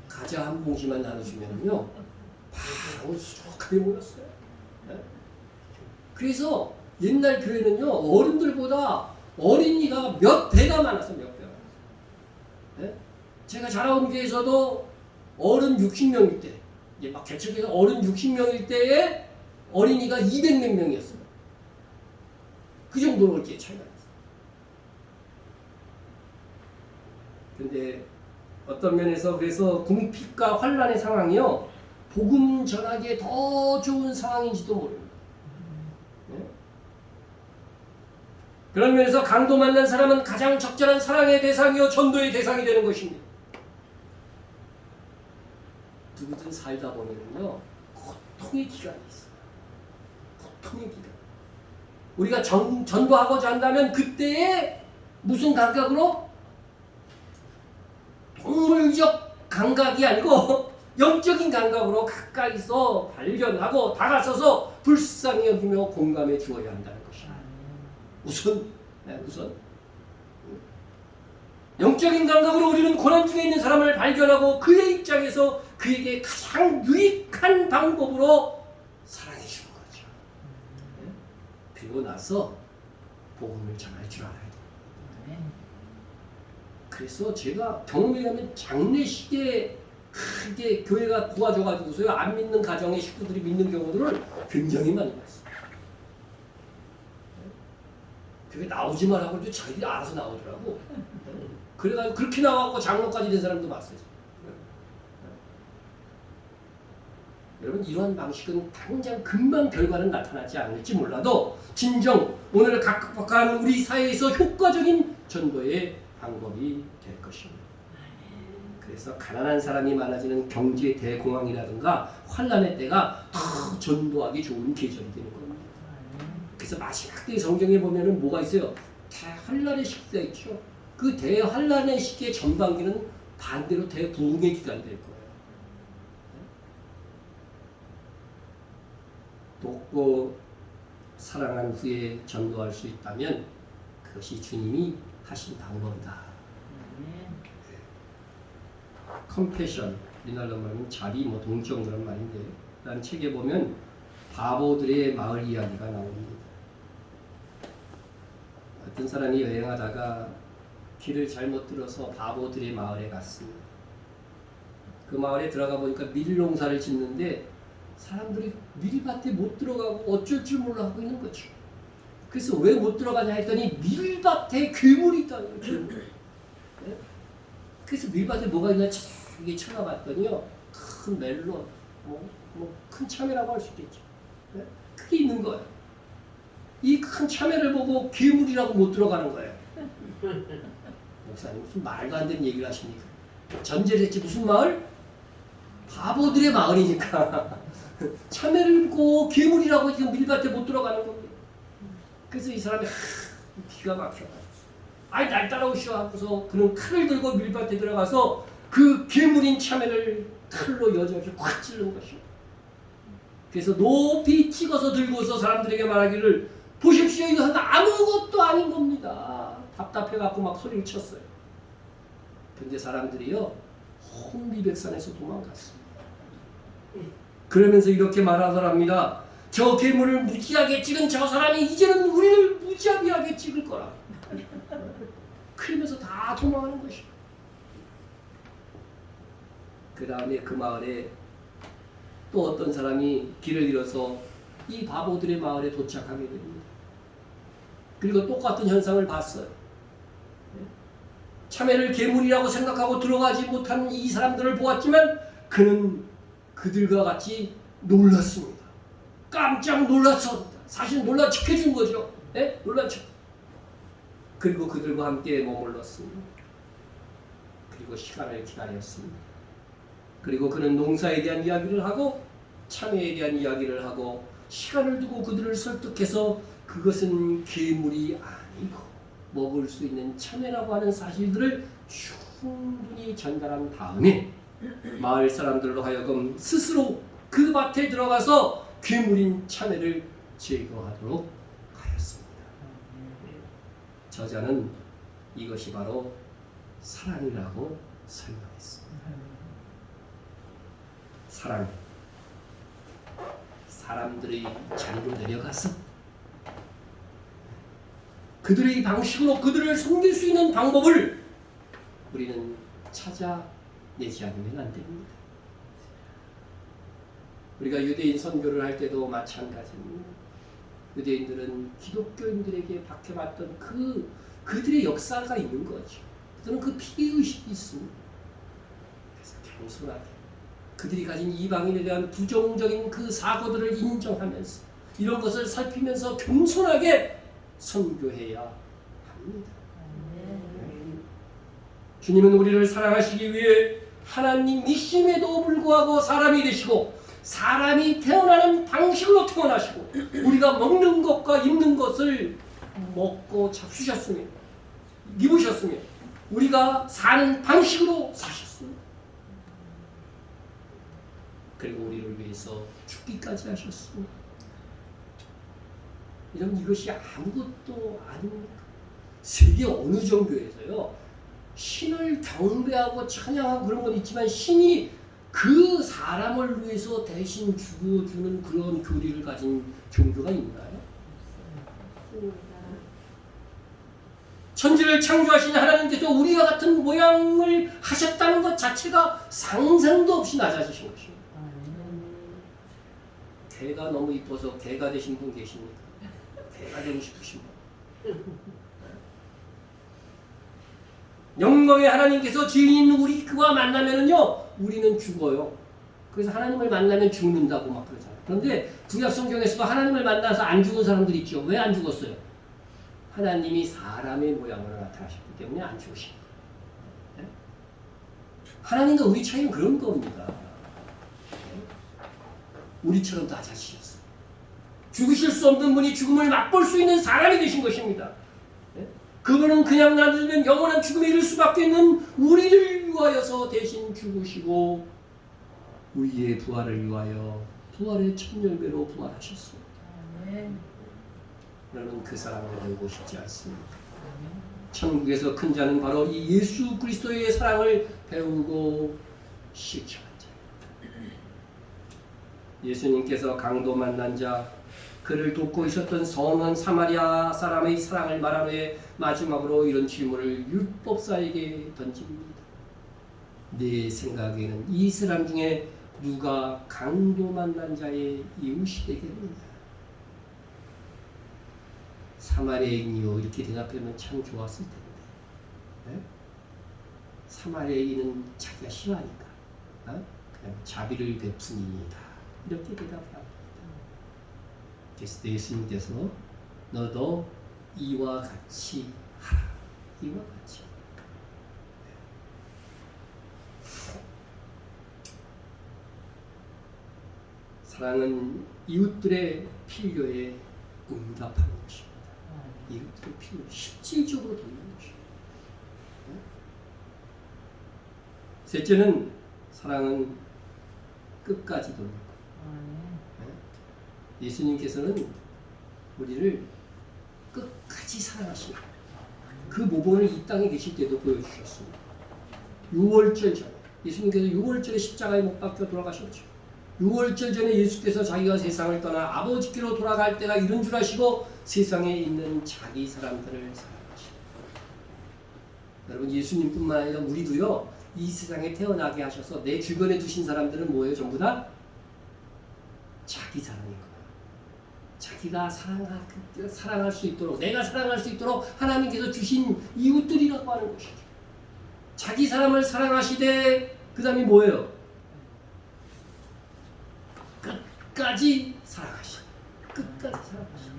과자 한 봉지만 나눠주면요, 바로 수족하게 모였어요. 그래서 옛날 교회는요, 어른들보다 어린이가 몇 배가 많았어요. 몇 배가 많았어요. 제가 자라온 교회에서도 어른 60명일 때, 이제 막 개척해서 어른 60명일 때에 어린이가 200몇 명이었어요. 그 정도로 이렇게 차이가 났어요. 근데 어떤 면에서 그래서 궁핍과 환란의 상황이요, 복음 전하기에 더 좋은 상황인지도 모릅니다. 그런 면에서 강도 만난 사람은 가장 적절한 사랑의 대상이요 전도의 대상이 되는 것입니다. 누구든 살다 보면요, 고통의 기간이 있어요. 고통의 기간. 우리가 전도하고자 한다면 그때에 무슨 감각으로? 동물적 감각이 아니고 영적인 감각으로 가까이서 발견하고 다가서서 불쌍히 여기며 공감해 주어야 한다는 것입니다. 우선 영적인 감각으로 우리는 고난 중에 있는 사람을 발견하고 그의 입장에서 그에게 가장 유익한 방법으로 사랑해 주는 거죠. 그리고 나서 복음을 전할 줄 알아야 돼요. 그래서 제가 경험에 하면 장례식에 크게 교회가 도와줘가지고서요, 안 믿는 가정의 식구들이 믿는 경우들을 굉장히 많이 봤어요. 교회 나오지 말라고 해도 자기들이 알아서 나오더라고. 그래가지고 그렇게 나와서 장로까지 된 사람도 봤어요. 여러분, 이러한 방식은 당장 금방 결과는 나타나지 않을지 몰라도 진정 오늘 각박한 우리 사회에서 효과적인 전도의 방법이 될 것입니다. 그래서 그래서 가난한 사람이 많아지는 경제 대공황이라든가 환란의 때가 더 전도하기 좋은 계절이 되는 겁니다. 그래서 마지막 때 성경에 보면은 뭐가 있어요? 대환란의 시기가 있죠. 그 대환란의 시기의 전반기는 반대로 대부흥의 기간이 될 거예요. 돕고 사랑한 후에 전도할 수 있다면 그것이 주님이 하신 방법이다. 컴패션, 우리나라로 말하면 자비, 동정 그런 말인데, 라는 책에 보면 바보들의 마을 이야기가 나옵니다. 어떤 사람이 여행하다가 길을 잘못 들어서 바보들의 마을에 갔습니다. 그 마을에 들어가 보니까 밀농사를 짓는데 사람들이 밀밭에 못 들어가고 어쩔 줄 몰라 하고 있는 거죠. 그래서 왜 못 들어가냐 했더니 밀밭에 괴물이 있다는 거예요. 네? 그래서 밀밭에 뭐가 있나 이게 쳐다봤더니요, 큰 멜론, 큰 참외라고 할 수 있겠죠. 네? 그게 있는 거예요. 이 큰 참외를 보고 괴물이라고 못 들어가는 거예요. 목사님 무슨 말도 안 되는 얘기를 하십니까? 전제를 했지 무슨 마을? 바보들의 마을이니까 참외를 보고 괴물이라고 지금 밀밭에 못 들어가는 겁니다. 그래서 이 사람이 기가 막혀. 아이 날 따라오시오 하고서 그는 칼을 들고 밀밭에 들어가서 그 괴물인 참외를 칼로 여지없이 확 찌른 것이요. 그래서 높이 찍어서 들고서 사람들에게 말하기를 보십시오, 이것은 아무것도 아닌 겁니다. 답답해갖고 막 소리를 쳤어요. 근데 사람들이요, 홍리백산에서 도망갔습니다. 그러면서 이렇게 말하더랍니다. 저 괴물을 무지하게 찍은 저 사람이 이제는 우리를 무지하게 찍을 거라. 그러면서 다 도망하는 것이요. 그 다음에 그 마을에 또 어떤 사람이 길을 잃어서 이 바보들의 마을에 도착하게 됩니다. 그리고 똑같은 현상을 봤어요. 참외를 괴물이라고 생각하고 들어가지 못한 이 사람들을 보았지만 그는 그들과 같이 놀랐습니다. 깜짝 놀랐습니다. 사실 놀라 척해준 거죠. 네? 놀라 척. 그리고 그들과 함께 머물렀습니다. 그리고 시간을 기다렸습니다. 그리고 그는 농사에 대한 이야기를 하고 참외에 대한 이야기를 하고 시간을 두고 그들을 설득해서 그것은 괴물이 아니고 먹을 수 있는 참외라고 하는 사실들을 충분히 전달한 다음에 마을 사람들로 하여금 스스로 그 밭에 들어가서 괴물인 참외를 제거하도록 하였습니다. 저자는 이것이 바로 사랑이라고 설명했습니다. 사랑. 사람들의 자리로 내려가서 그들의 방식으로 그들을 섬길 수 있는 방법을 우리는 찾아내지 않으면 안 됩니다. 우리가 유대인 선교를 할 때도 마찬가지입니다. 유대인들은 기독교인들에게 박해받던 그들의 역사가 있는 거죠. 그들은 그 피의식이 있습니다. 그래서 겸손하게 그들이 가진 이방인에 대한 부정적인 그 사고들을 인정하면서 이런 것을 살피면서 겸손하게 선교해야 합니다. 주님은 우리를 사랑하시기 위해 하나님이심에도 불구하고 사람이 되시고 사람이 태어나는 방식으로 태어나시고 우리가 먹는 것과 입는 것을 먹고 잡수셨으며 입으셨으며 우리가 사는 방식으로 사셨습니다. 그리고 우리를 위해서 죽기까지 하셨습니다. 이러면 이것이 아무것도 아닙니까? 세계 어느 종교에서요 신을 경배하고 찬양하고 그런 건 있지만 신이 그 사람을 위해서 대신 죽어주는 그런 교리를 가진 종교가 있나요? 천지를 창조하신 하나님께서 우리와 같은 모양을 하셨다는 것 자체가 상상도 없이 낮아지신 것입니다. 개가 너무 이뻐서 개가 되신 분 계십니까? 개가 되고 싶으신 분. 영광의 하나님께서 주인인 우리 그와 만나면은요 우리는 죽어요. 그래서 하나님을 만나면 죽는다고 막 그러잖아요. 그런데 구약 성경에서도 하나님을 만나서 안 죽은 사람들이 있죠. 왜 안 죽었어요? 하나님이 사람의 모양으로 나타나셨기 때문에 안 죽으신 거예요. 하나님과 우리 차이는 그런 겁니다. 우리처럼 다 자시겠어요. 죽으실 수 없는 분이 죽음을 맛볼 수 있는 사람이 되신 것입니다. 그분은 그냥 놔두면 영원한 죽음에 이를 수밖에 있는 우리를 위하여서 대신 죽으시고 우리의 부활을 위하여 부활의 천열배로 부활하셨습니다. 여러분 그 사랑을 배우고 싶지 않습니까? 천국에서 큰 자는 바로 이 예수 그리스도의 사랑을 배우고 실천한 자입니다. 예수님께서 강도 만난 자, 그를 돕고 있었던 선한 사마리아 사람의 사랑을 말한 후에 마지막으로 이런 질문을 율법사에게 던집니다. 내 생각에는 이 사람 중에 누가 강도 만난 자의 이웃이 되겠느냐? 사마리아인이요 이렇게 대답하면 참 좋았을 텐데. 네? 사마리아인은 자기가 싫어하니까 그냥 자비를 베푼이다 이렇게 대답합니다. 그래서 예수님께서 너도 이와 같이 하라. 이와 같이. 사랑은 이웃들의 필요에 응답하는 것입니다. 이웃들의 필요 실질적으로 돕는 것입니다. 셋째는 사랑은 끝까지 돕는 것. 예수님께서는 우리를 끝까지 사랑하시는 그 모범을 이 땅에 계실 때도 보여주셨습니다. 6월절 전에 예수님께서 6월절에 십자가에 못 박혀 돌아가셨죠. 6월절 전에 예수께서 자기가 세상을 떠나 아버지께로 돌아갈 때가 이른 줄 아시고 세상에 있는 자기 사람들을 사랑하십니다. 여러분 예수님뿐만 아니라 우리도요 이 세상에 태어나게 하셔서 내 주변에 두신 사람들은 뭐예요? 전부 다 자기 사랑인 거예요. 자기가 사랑할 수 있도록, 내가 사랑할 수 있도록 하나님께서 주신 이웃들이라고 하는 것이죠. 자기 사람을 사랑하시되 그 다음에 뭐예요? 끝까지 사랑하시고 끝까지 사랑하시고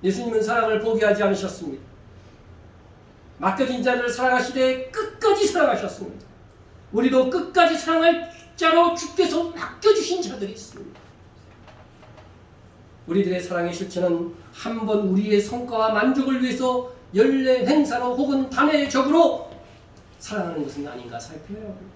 예수님은 사랑을 포기하지 않으셨습니다. 맡겨진 자를 사랑하시되 끝까지 사랑하셨습니다. 우리도 끝까지 사랑할 자로 주께서 맡겨주신 자들이 있습니다. 우리들의 사랑의 실천은 한번 우리의 성과와 만족을 위해서 연례 행사로 혹은 단회적으로 사랑하는 것은 아닌가 살펴야 합니다.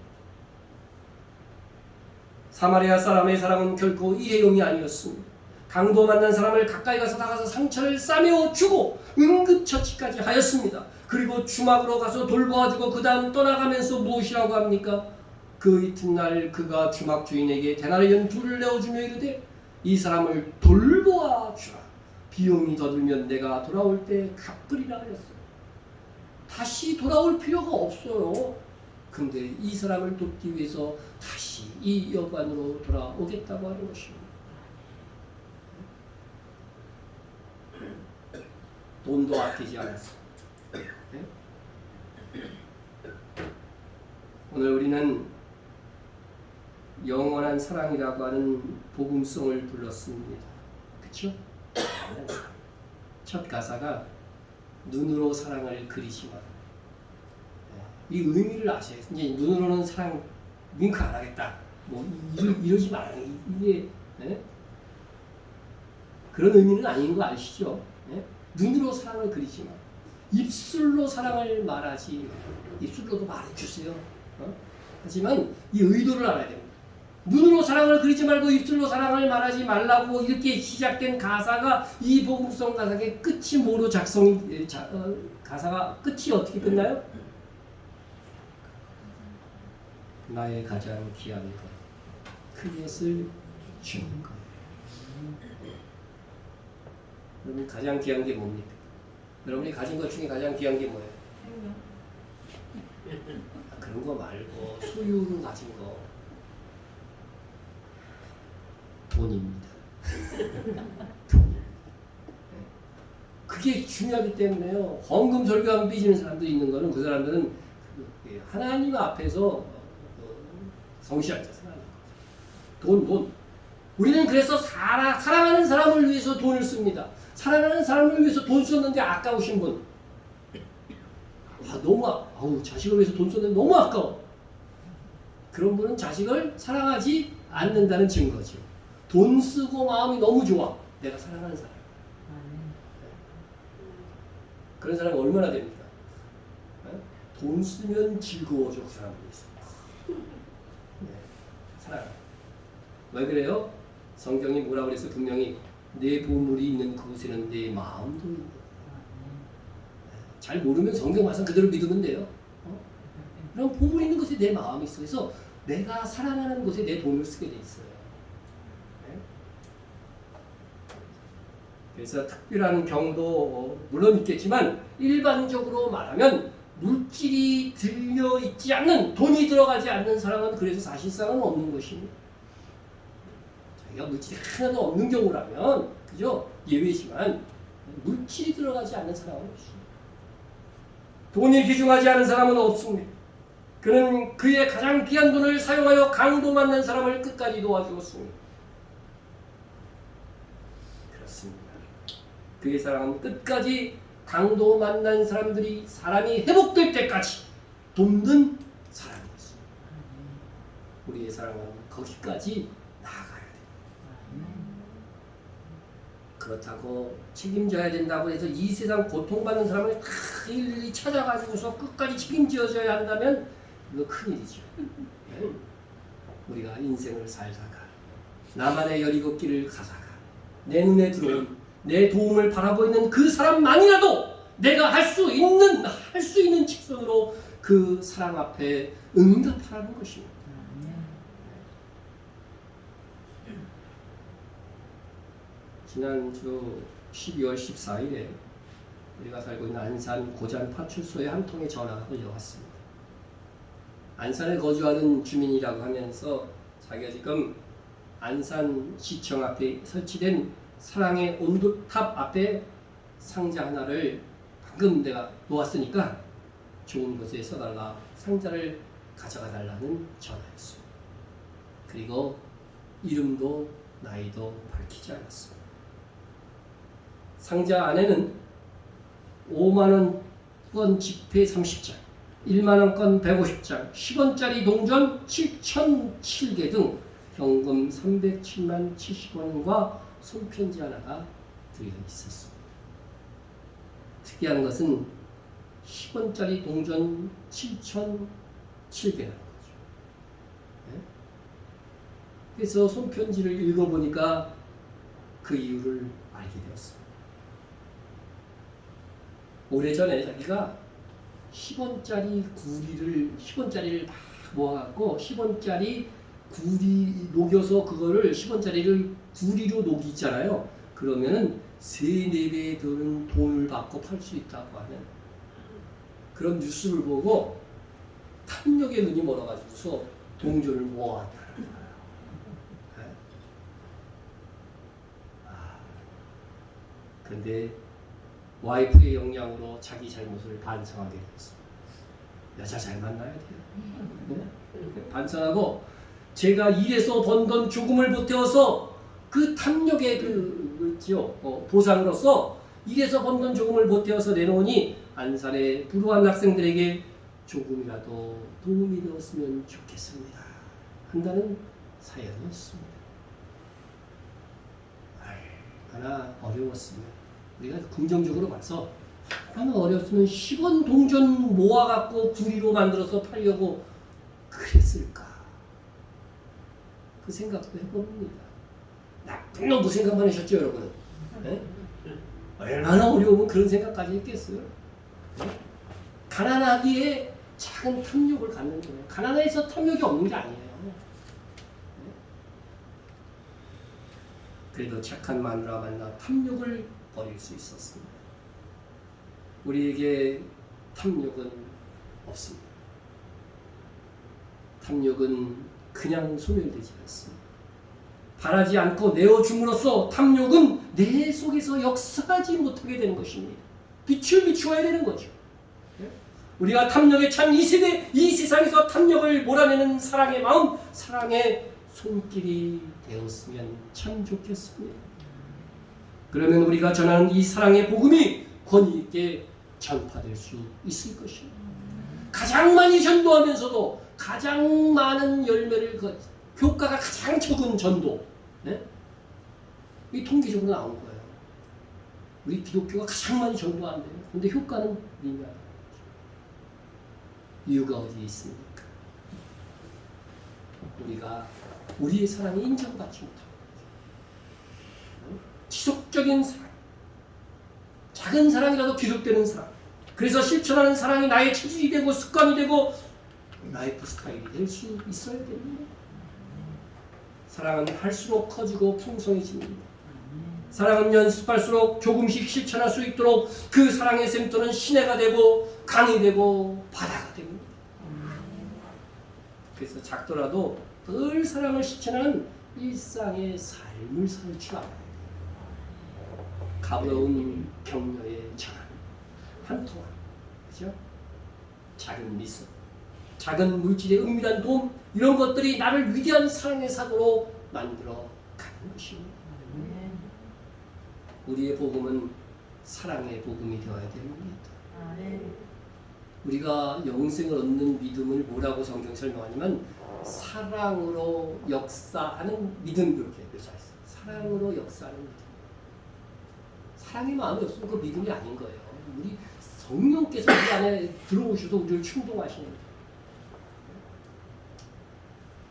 사마리아 사람의 사랑은 결코 일회용이 아니었습니다. 강도 만난 사람을 가까이 가서 나가서 상처를 싸매어 주고 응급처치까지 하였습니다. 그리고 주막으로 가서 돌보아주고 그 다음 떠나가면서 무엇이라고 합니까? 그 이튿날 그가 주막 주인에게 데나리온 2를 내어주며 이르되 이 사람을 돌보아 주라. 비용이 더 들면 내가 돌아올 때 갚으리라 하였어요. 다시 돌아올 필요가 없어요. 근데 이 사람을 돕기 위해서 다시 이 여관으로 돌아오겠다고 하는 것입니다. 돈도 아끼지 않았어요. 네? 오늘 우리는 영원한 사랑이라고 하는 복음송을 불렀습니다. 그렇죠? 첫 가사가 눈으로 사랑을 그리지 마라. 이 의미를 아셔야 돼요. 이제 눈으로는 사랑 윙크 안 하겠다. 뭐 이러지 마라. 이게 네? 그런 의미는 아닌 거 아시죠? 네? 눈으로 사랑을 그리지 마라. 입술로 사랑을 말하지 마라. 입술로도 말해주세요. 하지만 이 의도를 알아야 됩니다. 눈으로 사랑을 그리지 말고 입술로 사랑을 말하지 말라고 이렇게 시작된 가사가 이 복음성 가사의 끝이 뭐로 가사가 끝이 어떻게 끝나요? 나의 가장 귀한 것, 그것을 주는 것. 여러분 가장 귀한 게 뭡니까? 여러분이 가진 것 중에 가장 귀한 게 뭐예요? 그런 거 말고 소유로 가진 거. 돈입니다. 돈입니다. 그게 중요하기 때문에요. 헌금 설교하면 삐지는 사람도 있는 거는 그 사람들은 하나님 앞에서 성실하게 살아가는 거죠. 돈. 우리는 그래서 사랑하는 사람을 위해서 돈을 씁니다. 사랑하는 사람을 위해서 돈 썼는데 아까우신 분. 아우 자식을 위해서 돈 쏟는 너무 아까워. 그런 분은 자식을 사랑하지 않는다는 증거죠. 돈 쓰고 마음이 너무 좋아. 내가 사랑하는 사람. 그런 사람이 얼마나 됩니까? 돈 쓰면 즐거워져 그 사람들이 있어. 네, 사랑. 왜 그래요? 성경이 뭐라 그래서 분명히 내 보물이 있는 그곳에는 내 마음도 있는. 잘 모르면 성경 말씀 그대로 믿으면 돼요. 그럼 보물 있는 곳에 내 마음이 있어. 그래서 내가 사랑하는 곳에 내 돈을 쓰게 돼 있어요. 네? 그래서 특별한 경도 물론 있겠지만 일반적으로 말하면 물질이 들려 있지 않는, 돈이 들어가지 않는 사람은 그래서 사실상은 없는 것입니다. 자기가 물질이 하나도 없는 경우라면 그죠? 예외지만 물질이 들어가지 않는 사람은 없습니다. 돈이 귀중하지 않은 사람은 없습니다. 그는 그의 가장 귀한 돈을 사용하여 강도 만난 사람을 끝까지 도와주었습니다. 그렇습니다. 그의 사랑은 끝까지 강도 만난 사람이 회복될 때까지 돕는 사랑이었습니다. 우리의 사랑은 거기까지 나아가야 됩니다. 그렇다고 책임져야 된다고 해서 이 세상 고통받는 사람을 다 일일이 찾아가지고서 끝까지 책임져줘야 한다면 이거 큰일이죠. 네? 우리가 인생을 살다가 나만의 17길을 가다가 내 눈에 들어온 내 도움을 바라고 있는 그 사람만이라도 내가 할 수 있는 직선으로 그 사랑 앞에 응답하라는 것입니다. 지난주 12월 14일에 우리가 살고 있는 안산 고잔 파출소에 한 통의 전화가 걸려왔습니다. 안산에 거주하는 주민이라고 하면서 자기가 지금 안산시청 앞에 설치된 사랑의 온도탑 앞에 상자 하나를 방금 내가 놓았으니까 좋은 곳에 써달라, 상자를 가져가 달라는 전화였습니다. 그리고 이름도 나이도 밝히지 않았습니다. 상자 안에는 5만원권 지폐 30장, 1만원권 150장, 10원짜리 동전 7,007개 등 현금 307만 70원과 손편지 하나가 들어있었습니다. 특이한 것은 10원짜리 동전 7,007개라는 거죠. 네? 그래서 손편지를 읽어보니까 그 이유를 알게 되었습니다. 오래전에 자기가 10원짜리를 막 모아갖고 10원짜리 구리 녹여서 그거를 10원짜리를 구리로 녹이잖아요. 그러면은 3-4배 드는 돈을 받고 팔 수 있다고 하는 그런 뉴스를 보고 탐욕에 눈이 멀어가지고서 동전을 모아왔다는 거예요. 그런데 와이프의 영향으로 자기 잘못을 반성하게 되었습니다. 여자 잘 만나야 돼요. 네? 반성하고 제가 일해서 번 돈 조금을 보태어서 그 탐욕의 보상으로서 일해서 번 돈 조금을 보태어서 내놓으니 안산의 불우한 학생들에게 조금이라도 도움이 되었으면 좋겠습니다. 한다는 사연이었습니다. 얼마나 어려웠으면 우리가 긍정적으로 봐서 얼마나 어려웠으면 10원 동전 모아갖고 구리로 만들어서 팔려고 그랬을까. 그 생각도 해봅니다. 나쁜 놈 그 생각만 하셨죠 여러분? 네? 얼마나 어려우면 그런 생각까지 했겠어요? 네? 가난하기에 작은 탐욕을 갖는 거예요. 가난해서 탐욕이 없는 게 아니에요. 네? 그래도 착한 마누라 만나 탐욕을 버릴 수 있었습니다. 우리에게 탐욕은 없습니다. 탐욕은 그냥 소멸되지 않습니다. 바라지 않고 내어줌으로써 탐욕은 내 속에서 역사하지 못하게 되는 것입니다. 빛을 비추어야 되는 거죠. 우리가 탐욕에 찬 이 세상에서 탐욕을 몰아내는 사랑의 마음, 사랑의 손길이 되었으면 참 좋겠습니다. 그러면 우리가 전하는 이 사랑의 복음이 권위 있게 전파될 수 있을 것입니다. 가장 많이 전도하면서도 가장 많은 열매를 효과가 가장 적은 전도. 네? 이 통계적으로 나온 거예요. 우리 기독교가 가장 많이 전도한대요. 근데 효과는 미미하다. 이유가 어디에 있습니까? 우리가 우리의 사랑이 인정받지 못하고 지속적인 사랑, 작은 사랑이라도 계속되는 사랑, 그래서 실천하는 사랑이 나의 체질이 되고 습관이 되고 라이프 스타일이 될 수 있어야 됩니다. 사랑은 할수록 커지고 풍성해집니다. 사랑은 연습할수록 조금씩 실천할 수 있도록 그 사랑의 샘터는 시내가 되고 강이 되고 바다가 됩니다. 그래서 작더라도 늘 사랑을 실천하는 일상의 삶을 살지 말아야 돼요. 가벼운 격려의 전환, 한 통화, 그죠? 작은 미소, 작은 물질의 은밀한 도움, 이런 것들이 나를 위대한 사랑의 사도로 만들어 가는 것입니다. 우리의 복음은 사랑의 복음이 되어야 됩니다. 우리가 영생을 얻는 믿음을 뭐라고 성경 설명하냐면 사랑으로 역사하는 믿음, 그렇게 묘사했어요. 사랑으로 역사하는 믿음. 사랑의 마음이 없으면 그 믿음이 아닌 거예요. 우리 성령께서 우리 안에 들어오셔서 우리를 충동하시는 거예요.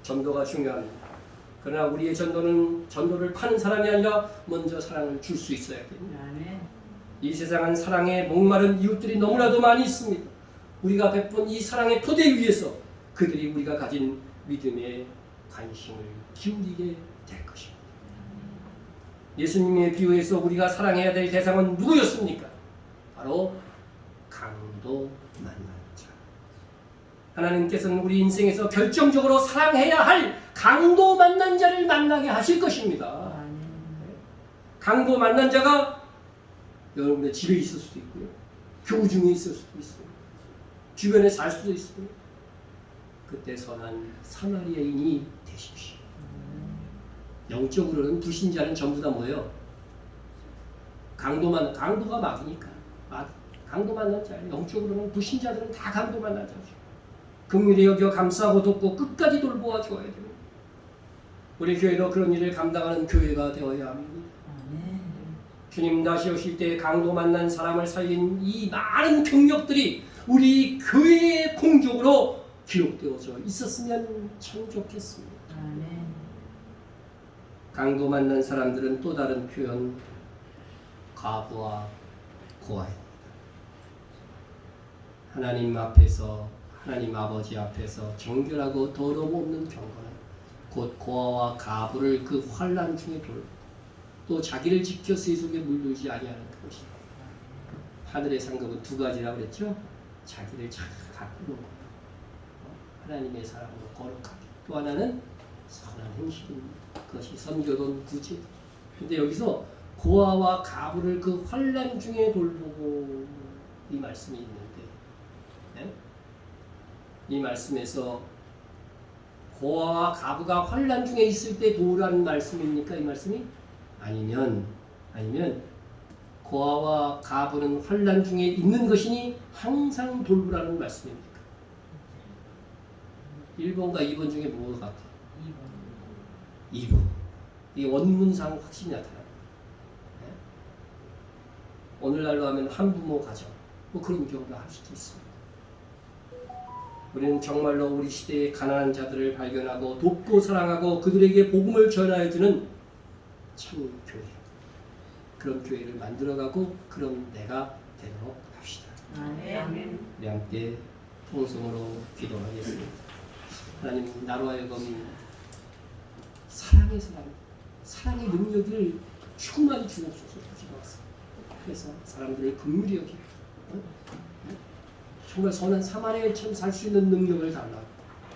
전도가 중요합니다. 그러나 우리의 전도를 파는 사람이 아니라 먼저 사랑을 줄 수 있어야 됩니다. 이 세상은 사랑에 목마른 이웃들이 너무나도 많이 있습니다. 우리가 베푼 이 사랑의 토대 위에서 그들이 우리가 가진 믿음에 관심을 기울이게 될 것입니다. 예수님의 비유에서 우리가 사랑해야 될 대상은 누구였습니까? 바로 강도 만난 자. 하나님께서는 우리 인생에서 결정적으로 사랑해야 할 강도 만난 자를 만나게 하실 것입니다. 강도 만난 자가 여러분의 집에 있을 수도 있고요. 교우 중에 있을 수도 있어요. 주변에 살 수도 있어요. 그때 선한 사마리아인이 되십시오. 영적으로는 불신자는 전부 다 뭐예요? 강도가 막이니까. 강도 만난 자예요. 영적으로는 불신자들은 다 강도 만난 자죠. 긍휼히 여겨 감싸고 돕고 끝까지 돌보아 줘야 됩니다. 우리 교회도 그런 일을 감당하는 교회가 되어야 합니다. 주님 다시 오실 때 강도 만난 사람을 살린 이 많은 경력들이 우리 교회의 공적으로 기록되어져 있었으면 참 좋겠습니다. 강도 만난 사람들은 또 다른 표현, 과부와 고아입니다. 하나님 앞에서, 하나님 아버지 앞에서 정결하고 더러움 없는 경건은 곧 고아와 가부를 그 환난 중에 돌고 또 자기를 지켜 세속에 물들지 아니하는 것이다. 하늘의 상급은 두 가지라고 그랬죠. 자기를 잘 가꾸는 것, 하나님의 사랑으로 거룩하게. 또 하나는 선한 행실입니다. 그것이 선교돈 구제. 근데 여기서 고아와 가부를 그 환난 중에 돌보고 이 말씀이 있는데, 네? 이 말씀에서 고아와 가부가 환난 중에 있을 때 도우라는 말씀입니까? 이 말씀이? 아니면 고아와 가부는 환난 중에 있는 것이니 항상 돌보라는 말씀입니까? 1번과 2번 중에 뭐가 같아요? 2번. 이 원문상 확실히 나타납니다. 네? 오늘날로 하면 한부모 가정, 뭐 그런 경우가 할 수도 있습니다. 우리는 정말로 우리 시대의 가난한 자들을 발견하고 돕고 사랑하고 그들에게 복음을 전하여주는 참 교회, 그런 교회를 만들어가고 그런 내가 되도록 합시다. 우리 함께 통성으로 기도하겠습니다. 하나님, 나로 하여금 사랑의 능력을 충만히 주옵소서. 그래서 사람들을 긍휼히 여기고 정말 선한 사마리아처럼 살 수 있는 능력을 달라고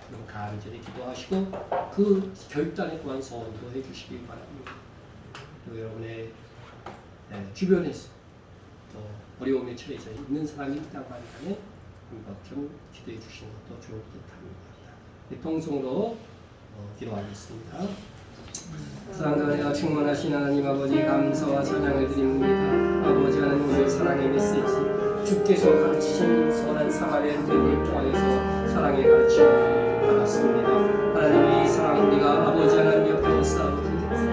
그럼 간절히 기도하시고 그 결단에 또한 소원도 해주시기 바랍니다. 또 여러분의 주변에서 또 어려움에 처해져 있는 사람이 있다고 한다면 한번 좀 기도해 주시는 것도 좋을 듯합니다. 통성으로 기도하겠습니다. 사랑과 은혜가 충만하신 하나님 아버지, 감사와 찬양을 드립니다. 아버지 하나님, 오늘 사랑의 메시지 주께서 가르치신 선한 사람의 뜻을 통하여서 사랑의 가르침을 받았습니다. 하나님의 사랑 우리가 아버지 하나님 옆에 싸우고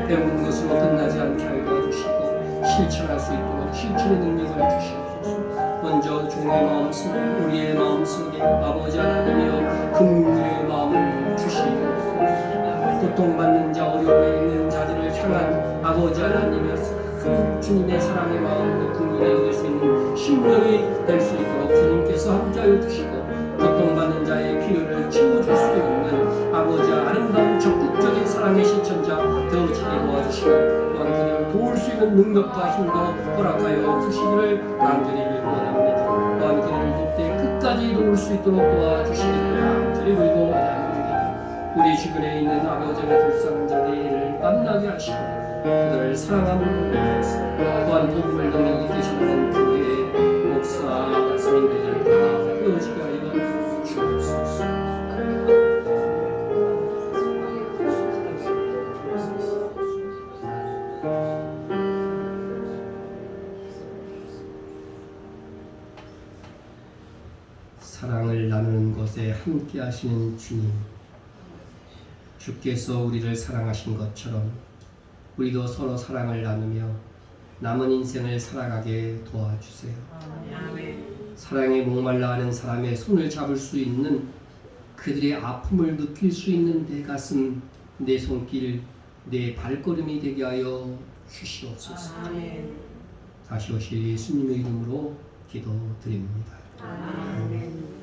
배우는 것으로 끝나지 않게 하여 도와주시고 실천할 수 있도록 실천의 능력을 주시옵소서. 먼저 종의 마음속에 우리의 마음속에 아버지 하나님이여 긍휼의 마음을 주시옵소서. 고통받는 자 어려움에 있는 자들을 향한 아버지 하나님이여 주님의 사랑의 마음으로 긍휼에 이길 수 있는 심령이 될 수 있도록 주님께서 함께하여 주시고 고통받는 자의 필요를 채워줄 수 있는 아버지 아름다운 적극적인 사랑의 실천자 되어지게 도와주시고 또한 그들을 도울 수 있는 능력과 힘도 허락하여 주시기를 간절히 빌고원합니다. 또한 그들을 그때 끝까지 도울 수 있도록 도와주시기를 간절히 빌고원합니다. 우리 주변에 있는 아버지를 불쌍한 자들을 만나게 하시고 그들을 사랑하는 것을 또한 복음을 능력이 되시는 교회의 목사 스님들을 다 되어지게 하여 주옵소서. 사랑을 나누는 것에 함께 하시는 주님, 주께서 우리를 사랑하신 것처럼 우리도 서로 사랑을 나누며 남은 인생을 살아가게 도와주세요. 사랑에 목말라 하는 사람의 손을 잡을 수 있는 그들의 아픔을 느낄 수 있는 내 가슴, 내 손길, 내 발걸음이 되게 하여 주시옵소서. 다시 오실 예수님의 이름으로 기도드립니다. 아멘.